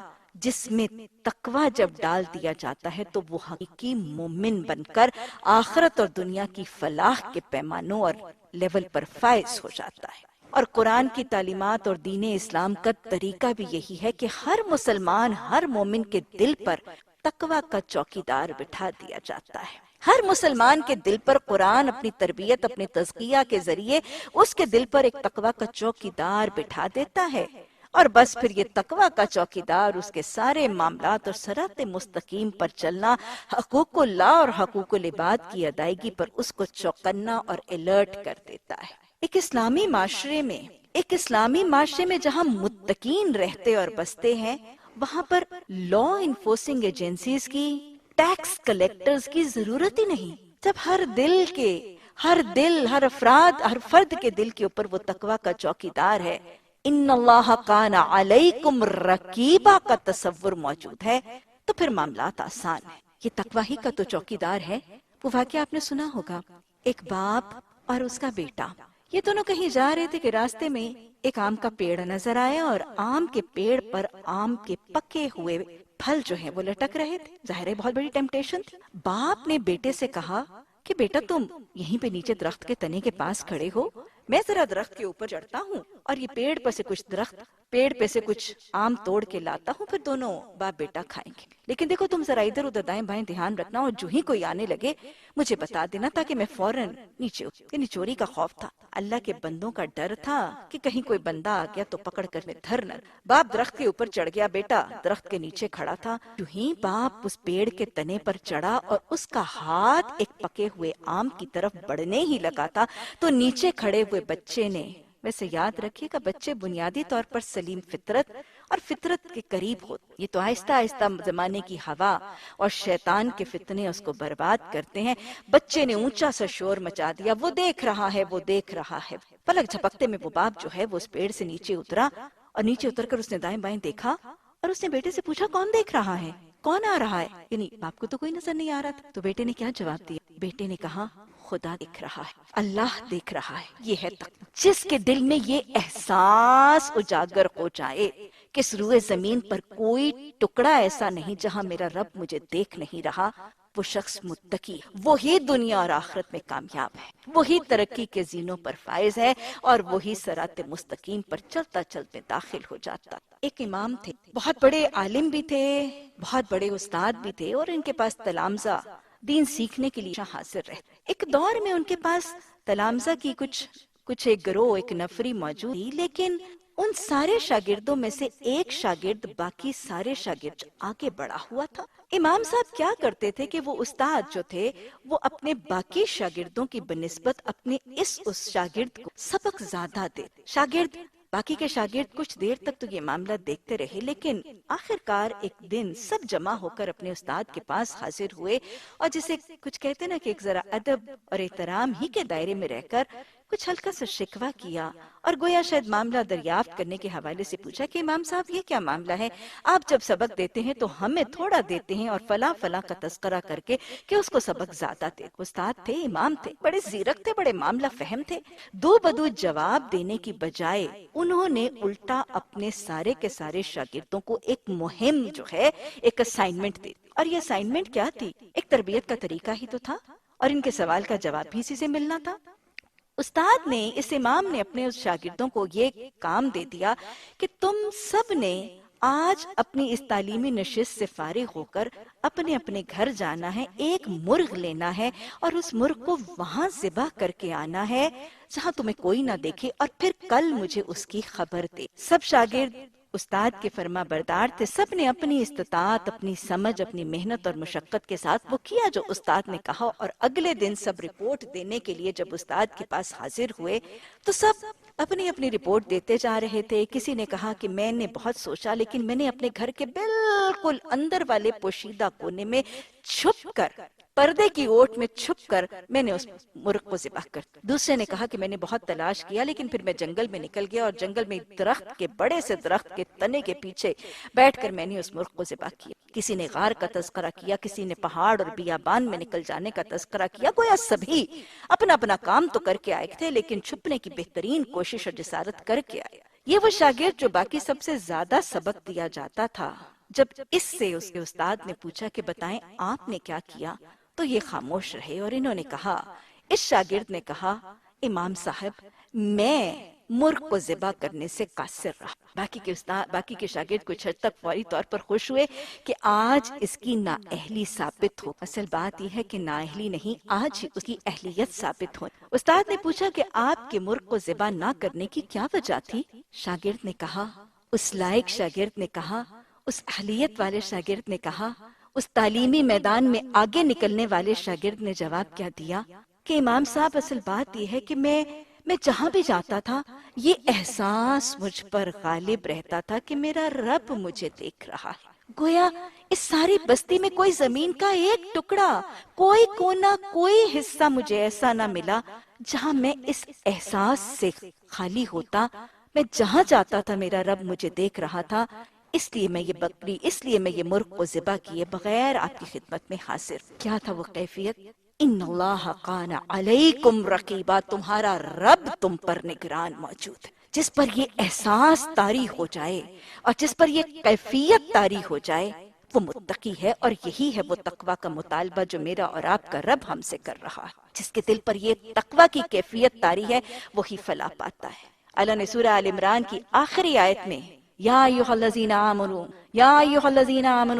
Speaker 1: جس میں تقوی جب ڈال دیا جاتا ہے تو وہ حقیقی مومن بن کر آخرت اور دنیا کی فلاح کے پیمانوں اور لیول پر فائز ہو جاتا ہے. اور قرآن کی تعلیمات اور دین اسلام کا طریقہ بھی یہی ہے کہ ہر مسلمان، ہر مومن کے دل پر تقوی کا چوکیدار بٹھا دیا جاتا ہے. ہر مسلمان کے دل پر قرآن اپنی تربیت، اپنے تزکیہ کے ذریعے اس کے دل پر ایک تقوی کا چوکیدار بٹھا دیتا ہے. اور بس پھر یہ تقوی کا چوکیدار اس کے سارے معاملات اور صراط مستقیم پر چلنا، حقوق اللہ اور حقوق العباد کی ادائیگی پر اس کو چوکنا اور الرٹ کر دیتا ہے. ایک اسلامی معاشرے میں جہاں متقین رہتے اور بستے ہیں، وہاں پر لا انفورسنگ ایجنسیز کی، ٹیکس کلیکٹرز کی ضرورت ہی نہیں. جب ہر فرد کے دل کے اوپر وہ تقوی کا چوکیدار ہے، ان اللہ کان علیکم رقیبا کا تصور موجود ہے، تو پھر معاملات آسان ہیں. یہ تقوی ہی کا تو چوکیدار ہے. وہ واقعہ آپ نے سنا ہوگا، ایک باپ اور اس کا بیٹا، یہ دونوں کہیں جا رہے تھے کہ راستے میں ایک آم کا پیڑ نظر آیا اور آم کے پیڑ پر آم کے پکے ہوئے پھل جو ہیں وہ لٹک رہے تھے. ظاہر ہے بہت بڑی ٹیمپٹیشن تھی. باپ نے بیٹے سے کہا کہ بیٹا تم یہیں پہ نیچے درخت کے تنے کے پاس کھڑے ہو، میں ذرا درخت کے اوپر چڑھتا ہوں اور یہ پیڑ پہ سے کچھ آم توڑ کے لاتا ہوں، پھر دونوں باپ بیٹا کھائیں گے. لیکن دیکھو تم ذرا ادھر ادھر دائیں بائیں دھیان رکھنا، اور جو ہی کوئی آنے لگے مجھے بتا دینا تاکہ میں فوراً نیچے. یعنی چوری کا خوف تھا، اللہ کے بندوں کا ڈر تھا کہ کہیں کوئی بندہ آ گیا تو پکڑ کر میں دھر نہ. باپ درخت کے اوپر چڑھ گیا، بیٹا درخت کے نیچے کھڑا تھا. جو ہی باپ اس پیڑ کے تنے پر چڑھا اور اس کا ہاتھ ایک پکے ہوئے آم کی طرف بڑھنے ہی لگا تھا تو نیچے کھڑے ہوئے بچے نے، ویسے یاد رکھیے گا بچے بنیادی طور پر سلیم فطرت اور فطرت کے قریب ہو. یہ تو آہستہ آہستہ زمانے کی ہوا اور شیطان کے فتنے اس کو برباد کرتے ہیں. بچے نے اونچا سا شور مچا دیا، وہ دیکھ رہا ہے، وہ دیکھ رہا ہے. پلک جھپکتے میں وہ باپ جو ہے وہ اس پیڑ سے نیچے اترا، اور نیچے اتر کر اس نے دائیں بائیں دیکھا اور اس نے بیٹے سے پوچھا کون دیکھ رہا ہے، کون آ رہا ہے؟ یعنی باپ کو تو کوئی نظر نہیں آ رہا تھا. تو بیٹے نے کیا جواب دیا؟ بیٹے نے کہا خدا دیکھ رہا ہے، اللہ دیکھ رہا ہے. یہ ہے تقویٰ. جس کے دل میں یہ احساس اجاگر ہو جائے کہ اس روئے زمین پر کوئی ٹکڑا ایسا نہیں جہاں میرا رب مجھے دیکھ نہیں رہا، وہ شخص متقی ہے. وہی دنیا اور آخرت میں کامیاب ہے، وہی ترقی کے زینوں پر فائز ہے، اور وہی صراط مستقیم پر چلتا چلتے داخل ہو جاتا. ایک امام تھے، بہت بڑے عالم بھی تھے، بہت بڑے استاد بھی تھے، اور ان کے پاس تلامذہ دین سیکھنے کے لیے حاضر رہے. ایک دور میں ان کے پاس تلامذہ کی کچھ ایک گروہ، ایک نفری موجود تھی، لیکن ان سارے شاگردوں میں سے ایک شاگرد باقی سارے شاگرد آگے بڑھا ہوا تھا. امام صاحب کیا کرتے تھے کہ وہ استاد جو تھے وہ اپنے باقی شاگردوں کی بنسبت اپنے اس شاگرد کو سبق زیادہ دیتے. باقی کے شاگرد کچھ دیر تک تو یہ معاملہ دیکھتے رہے، لیکن آخرکار ایک دن سب جمع ہو کر اپنے استاد کے پاس حاضر ہوئے، اور جسے کچھ کہتے نا کہ ایک ذرا ادب اور احترام ہی کے دائرے میں رہ کر کچھ ہلکا سا شکوہ کیا، اور گویا شاید معاملہ دریافت کرنے کے حوالے سے پوچھا کہ امام صاحب یہ کیا معاملہ ہے؟ آپ جب سبق دیتے ہیں تو ہمیں تھوڑا دیتے ہیں اور فلاں فلاں کا تذکرہ کر کے کہ اس کو سبق زیادہ دے. استاد تھے، امام تھے، بڑے زیرک تھے، بڑے معاملہ فہم تھے. دو بدو جواب دینے کی بجائے انہوں نے الٹا اپنے سارے کے سارے شاگردوں کو ایک مہم جو ہے، ایک اسائنمنٹ دی. اور یہ اسائنمنٹ کیا تھی؟ ایک تربیت کا طریقہ ہی تو تھا، اور ان کے سوال کا جواب بھی اسی سے ملنا تھا. استاد نے، اس امام نے اپنے اس شاگردوں کو یہ کام دے دیا کہ تم سب نے آج اپنی اس تعلیمی نشست سے فارغ ہو کر اپنے اپنے گھر جانا ہے، ایک مرغ لینا ہے اور اس مرغ کو وہاں ذبح کر کے آنا ہے جہاں تمہیں کوئی نہ دیکھے، اور پھر کل مجھے اس کی خبر دے. سب شاگرد استاد کے فرما بردار تھے، سب نے اپنی استطاعت، اپنی سمجھ، اپنی محنت اور مشقت کے ساتھ وہ کیا جو استاد نے کہا. اور اگلے دن سب رپورٹ دینے کے لیے جب استاد کے پاس حاضر ہوئے تو سب اپنی اپنی رپورٹ دیتے جا رہے تھے. کسی نے کہا کہ میں نے بہت سوچا، لیکن میں نے اپنے گھر کے بالکل اندر والے پوشیدہ کونے میں چھپ کر، پردے کی اوٹ میں چھپ کر میں نے اس مرغ کو ذبح کر. دوسرے نے کہا کہ میں نے بہت تلاش کیا، لیکن پھر میں جنگل میں نکل گیا اور جنگل میں درخت کے، بڑے سے درخت کے تنے کے پیچھے بیٹھ کر میں نے اس مرغ کو ذبح کیا. کسی نے غار کا تذکرہ کیا، کسی نے پہاڑ اور بیابان میں نکل جانے کا تذکرہ کیا. گویا سبھی اپنا اپنا کام تو کر کے آئے تھے، لیکن چھپنے کی بہترین کوشش اور جسارت کر کے آئے. یہ وہ شاگرد جو باقی سب سے زیادہ سبق دیا جاتا تھا، جب اس سے اس کے استاد نے پوچھا کہ بتائیں آپ نے کیا کیا، تو یہ خاموش رہے. اور انہوں نے کہا، اس شاگرد نے کہا، امام صاحب میں مرغ کو ذبح کرنے سے قاصر رہا. باقی کے شاگرد کچھ حد تک فوری طور پر خوش ہوئے کہ آج اس کی نااہلی ثابت ہو. اصل بات یہ ہے کہ نااہلی نہیں، آج ہی اس کی اہلیت ثابت ہو. استاد نے پوچھا کہ آپ کے مرغ کو ذبح نہ کرنے کی کیا وجہ تھی؟ شاگرد نے کہا، اس لائق شاگرد نے کہا، اس اہلیت والے شاگرد نے کہا، اس تعلیمی میدان میں آگے نکلنے والے شاگرد نے جواب کیا دیا کہ امام صاحب اصل بات یہ ہے کہ میں جہاں بھی جاتا تھا یہ احساس مجھ پر غالب رہتا تھا کہ میرا رب مجھے دیکھ رہا ہے. گویا اس ساری بستی میں کوئی زمین کا ایک ٹکڑا، کوئی کونا، کوئی حصہ مجھے ایسا نہ ملا جہاں میں اس احساس سے خالی ہوتا. میں جہاں جاتا تھا میرا رب مجھے دیکھ رہا تھا، اس لیے میں یہ بکری، اس لیے میں یہ مرغ کو ذبح کیے بغیر آپ کی خدمت میں حاضر. کیا تھا وہ کیفیت؟ ان اللہ کان علیکم رقیبا، تمہارا رب تم پر نگران موجود ہے. جس پر یہ احساس طاری ہو جائے اور جس پر یہ کیفیت طاری ہو جائے وہ متقی ہے، اور یہی ہے وہ تقوی کا مطالبہ جو میرا اور آپ کا رب ہم سے کر رہا ہے. جس کے دل پر یہ تقوی کی کیفیت طاری ہے وہی فلاح پاتا ہے. اللہ نے سورہ آل عمران کی آخری آیت میں یا ایھا الذین آمنوا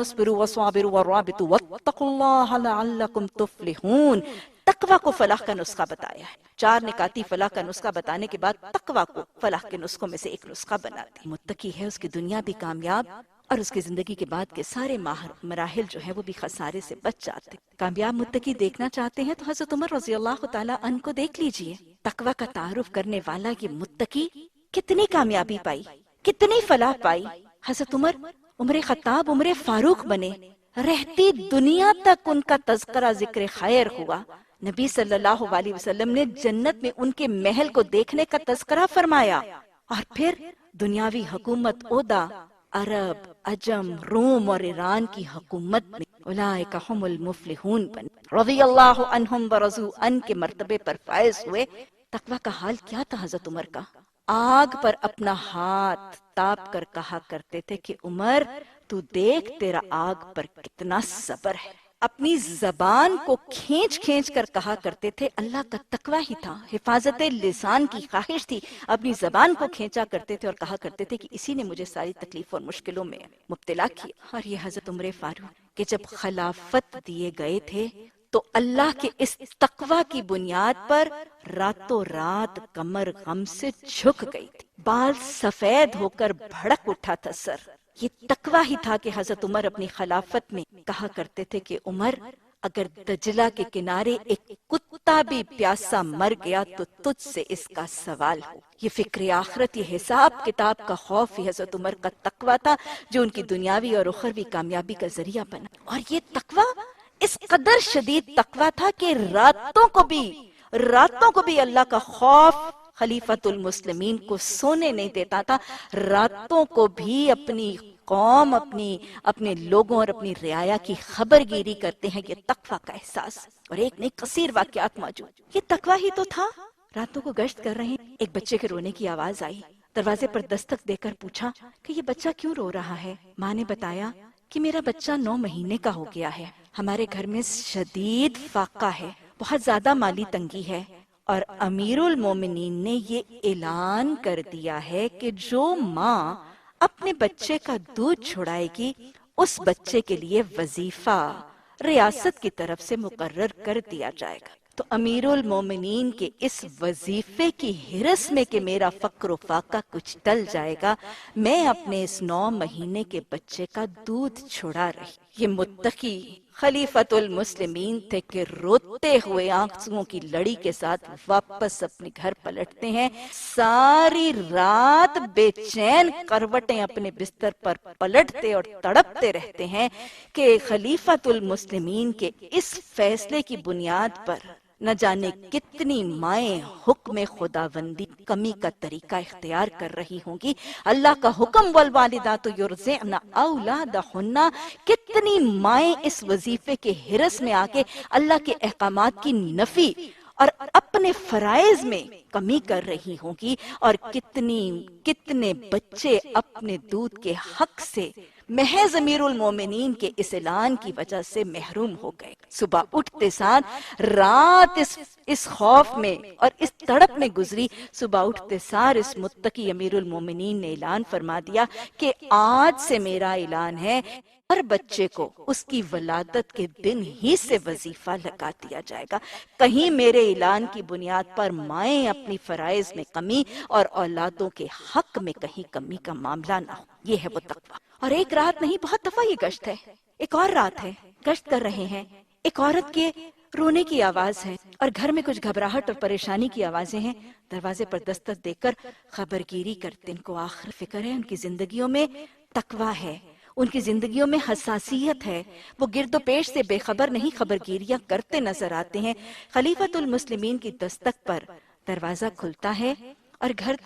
Speaker 1: اصبروا وصابروا ورابطوا واتقوا اللہ لعلکم تفلحون. تقوی کو فلاح کا نسخہ بتایا ہے. 4 نکاتی فلاح کا نسخہ بتانے کے بعد تقوی کو فلاح کے نسخوں میں سے ایک نسخہ بنا دی. متقی ہے، اس کی دنیا بھی کامیاب اور اس کی زندگی کے بعد کے سارے مراحل جو ہے وہ بھی خسارے سے بچ جاتے. کامیاب متقی دیکھنا چاہتے ہیں تو حضرت عمر رضی اللہ تعالیٰ عنہ کو دیکھ لیجئے. تقوی کا تعارف کرنے والا یہ متقی کتنی کامیابی پائی، کتنی فلاح پائی. حضرت عمر خطاب عمر فاروق بنے، رہتی دنیا تک ان کا تذکرہ ذکر خیر ہوا. نبی صلی اللہ علیہ وسلم نے جنت میں ان کے محل کو دیکھنے کا تذکرہ فرمایا، اور پھر دنیاوی حکومت عہدہ عرب، عجم، روم اور ایران کی حکومت میں اولئک هم المفلحون بنے، رضی اللہ عنہم ورضوا عنہ کے مرتبے پر فائز ہوئے. تقویٰ کا حال کیا تھا حضرت عمر کا؟ آگ پر اپنا ہاتھ تاپ کر کہا کرتے تھے کہ عمر تو دیکھ تیرا آگ پر کتنا صبر ہے. اپنی زبان کو کھینچ کھینچ کر کہا کرتے تھے. اللہ کا تقویٰ ہی تھا، حفاظت لسان کی خواہش تھی. اپنی زبان کو کھینچا کرتے تھے اور کہا کرتے تھے کہ اسی نے مجھے ساری تکلیف اور مشکلوں میں مبتلا کیا. اور یہ حضرت عمر فاروق کہ جب خلافت دیے گئے تھے تو اللہ کے اس تقویٰ کی بنیاد پر راتوں رات کمر غم سے جھک گئی تھی، بال سفید ہو کر بھڑک اٹھا تھا سر. یہ تقویٰ ہی تھا کہ حضرت عمر اپنی خلافت میں کہا کرتے تھے کہ عمر اگر دجلہ کے کنارے ایک کتا بھی پیاسا مر گیا تو تجھ سے اس کا سوال ہو. یہ فکر آخرت، یہ حساب کتاب کا خوف ہی حضرت عمر کا تقویٰ تھا جو ان کی دنیاوی اور اخروی کامیابی کا ذریعہ بنا. اور یہ تقویٰ اس قدر شدید تقویٰ تھا کہ راتوں کو بھی اللہ کا خوف خلیفۃ المسلمین کو سونے نہیں دیتا تھا. راتوں کو بھی اپنی قوم، اپنے لوگوں اور اپنی رعایا کی خبر گیری کرتے ہیں. یہ تقویٰ کا احساس. اور ایک نہیں کثیر واقعات موجود. یہ تقویٰ ہی تو تھا. راتوں کو گشت کر رہے ہیں، ایک بچے کے رونے کی آواز آئی. دروازے پر دستک دے کر پوچھا کہ یہ بچہ کیوں رو رہا ہے؟ ماں نے بتایا کہ میرا بچہ 9 مہینے کا ہو گیا ہے، ہمارے گھر میں شدید فاقہ ہے، بہت زیادہ مالی تنگی ہے، اور امیر المومنین نے یہ اعلان کر دیا ہے کہ جو ماں اپنے بچے کا دودھ چھڑائے گی اس بچے کے لیے وظیفہ ریاست کی طرف سے مقرر کر دیا جائے گا. تو امیر المومنین کے اس وظیفے کی ہرس میں کہ میرا فقر و فاقہ کچھ ٹل جائے گا، میں اپنے اس 9 مہینے کے بچے کا دودھ چھڑا رہی. یہ متقی خلیفۃ المسلمین تھے کہ روتے ہوئے آنسوؤں کی لڑی کے ساتھ واپس اپنے گھر پلٹتے ہیں. ساری رات بے چین کروٹیں اپنے بستر پر پلٹتے اور تڑپتے رہتے ہیں کہ خلیفۃ المسلمین کے اس فیصلے کی بنیاد پر نہ جانے کتنی مائیں حکم خداوندی کمی کا طریقہ اختیار کر رہی ہوں گی. اللہ کا حکم والوالدات یرضعن اولادہن، کتنی مائیں اس وظیفے کے ہرس میں آ کے اللہ کے احکامات کی نفی اور اپنے فرائض میں کمی کر رہی ہوں گی، اور کتنے بچے اپنے دودھ کے حق سے محض امیر المومنین کے اس اعلان کی وجہ سے محروم ہو گئے. صبح اٹھتے ساتھ رات اس خوف میں اور اس تڑپ میں گزری. صبح اٹھتے سار اس متقی امیر المومنین نے اعلان فرما دیا کہ آج سے میرا اعلان ہے ہر بچے کو اس کی ولادت کے دن ہی سے وظیفہ لگا دیا جائے گا. کہیں میرے اعلان کی بنیاد پر مائیں اپنی فرائض میں کمی اور اولادوں کے حق میں کہیں کمی کا معاملہ نہ ہو. یہ ہے وہ تقویٰ. اور ایک رات نہیں، بہت دفعہ یہ گشت ہے. ایک اور رات ہے، گشت کر رہے ہیں، ایک عورت کے رونے کی آواز ہے اور گھر میں کچھ گھبراہٹ اور پریشانی کی آوازیں ہیں. دروازے پر دستک دے کر خبر گیری کرتے. ان کو آخر فکر ہے، ان کی زندگیوں میں تقویٰ ہے، ان کی زندگیوں میں حساسیت ہے. وہ گرد و پیش سے بے خبر نہیں خبر گیریاں کرتے نظر آتے ہیں. خلیفۃ المسلمین کی دستک پر دروازہ کھلتا ہے اور گھر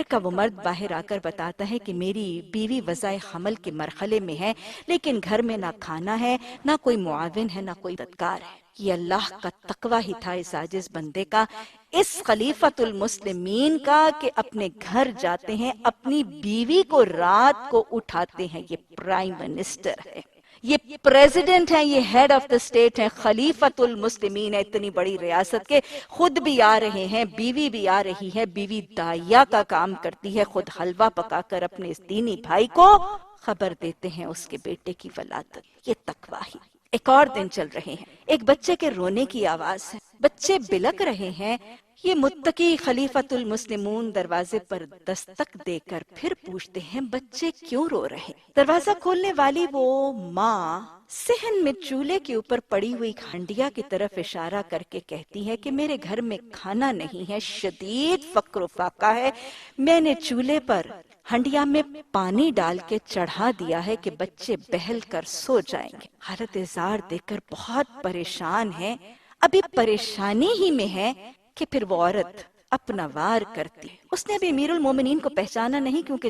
Speaker 1: کا وہ مرد باہر آ کر بتاتا ہے کہ میری بیوی وضع حمل کے مرحلے میں ہے، لیکن گھر میں نہ کھانا ہے، نہ کوئی معاون ہے، نہ کوئی مددگار ہے. یہ اللہ کا تقویٰ ہی تھا اس عاجز بندے کا، اس خلیفۃ المسلمین کا، کہ اپنے گھر جاتے ہیں، اپنی بیوی کو رات کو اٹھاتے ہیں. یہ پرائم منسٹر ہے، یہ پریزیڈنٹ ہیں، یہ ہیڈ آف دا اسٹیٹ ہیں، خلیفۃ المسلمین ہے اتنی بڑی ریاست کے. خود بھی آ رہے ہیں، بیوی بھی آ رہی ہے. بیوی دائیا کا کام کرتی ہے، خود حلوہ پکا کر اپنے اس دینی بھائی کو خبر دیتے ہیں اس کے بیٹے کی ولادت. یہ تقویٰ ہی. ایک اور دن چل رہے ہیں، ایک بچے کے رونے کی آواز ہے، بچے بلک رہے ہیں. یہ متقی خلیفۃ المسلمون دروازے پر دستک دے کر پھر پوچھتے ہیں بچے کیوں رو رہے؟ دروازہ کھولنے والی وہ ماں صحن میں چولہے کے اوپر پڑی ہوئی ہنڈیا کی طرف اشارہ کر کے کہتی ہے کہ میرے گھر میں کھانا نہیں ہے، شدید فقر و فاقہ ہے. میں نے چولہے پر
Speaker 2: ہنڈیا میں پانی ڈال کے چڑھا دیا ہے کہ بچے بہل کر سو جائیں گے۔ حالت زار دیکھ کر بہت پریشان ہے، ابھی پریشانی ہی میں ہے کہ پھر وہ عورت اپنا وار کرتی۔ اس نے ابھی امیر المومنین کو پہچانا نہیں، کیونکہ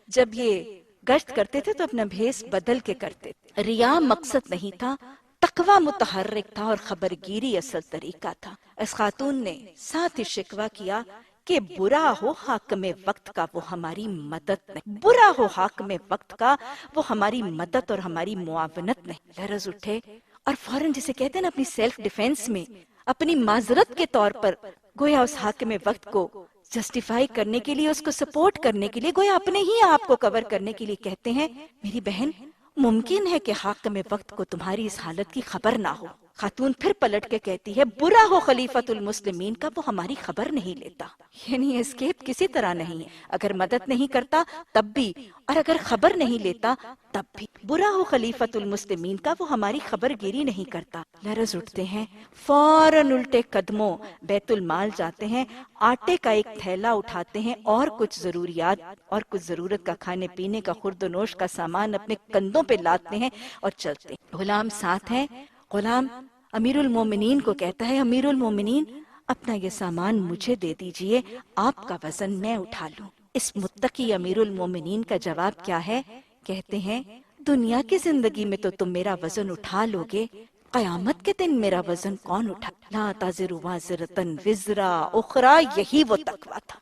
Speaker 2: جب یہ گشت کرتے تھے تو اپنا بھیس بدل کے کرتے تھے۔ ریا مقصد نہیں تھا، تقوی متحرک تھا اور خبرگیری اصل طریقہ تھا۔ اس خاتون نے ساتھ ہی شکوہ کیا کہ برا ہو حاکم وقت کا وہ ہماری مدد نہیں، برا ہو حاکم وقت کا وہ ہماری مدد اور ہماری معاونت نہیں۔ لرز اٹھے اور فوراً جسے کہتے ہیں نا اپنی سیلف ڈیفense میں، اپنی معذرت کے طور پر گویا اس حاکم وقت کو جسٹیفائی کرنے کے لیے، اس کو سپورٹ کرنے کے لیے، گویا اپنے ہی آپ کو کور کرنے کے لیے کہتے ہیں میری بہن ممکن ہے کہ حاکم وقت کو تمہاری اس حالت کی خبر نہ ہو۔ خاتون پھر پلٹ کے کہتی ہے برا ہو خلیفۃ المسلمین کا وہ ہماری خبر نہیں لیتا، یعنی اسکیپ کسی طرح نہیں ہے، اگر مدد نہیں کرتا تب بھی اور اگر خبر نہیں لیتا تب بھی۔ برا ہو خلیفۃ المسلمین کا وہ ہماری خبر گیری نہیں کرتا۔ لرز اٹھتے ہیں، فوراً الٹے قدموں بیت المال جاتے ہیں، آٹے کا ایک تھیلا اٹھاتے ہیں اور کچھ ضروریات اور کچھ ضرورت کا کھانے پینے کا خورد و نوش کا سامان اپنے کندھوں پہ لاتے ہیں اور چلتے ہیں۔ غلام ساتھ ہے، غلام امیر المومنین کو کہتا ہے امیر المومنین اپنا یہ سامان مجھے دے دیجئے، آپ کا وزن میں اٹھا لوں۔ اس متقی امیر المومنین کا جواب کیا ہے؟ کہتے ہیں دنیا کی زندگی میں تو تم میرا وزن اٹھا لوگے، قیامت کے دن میرا وزن کون اٹھا؟ لا تزر وازرۃ وزر اخری، یہی وہ تقویٰ تھا۔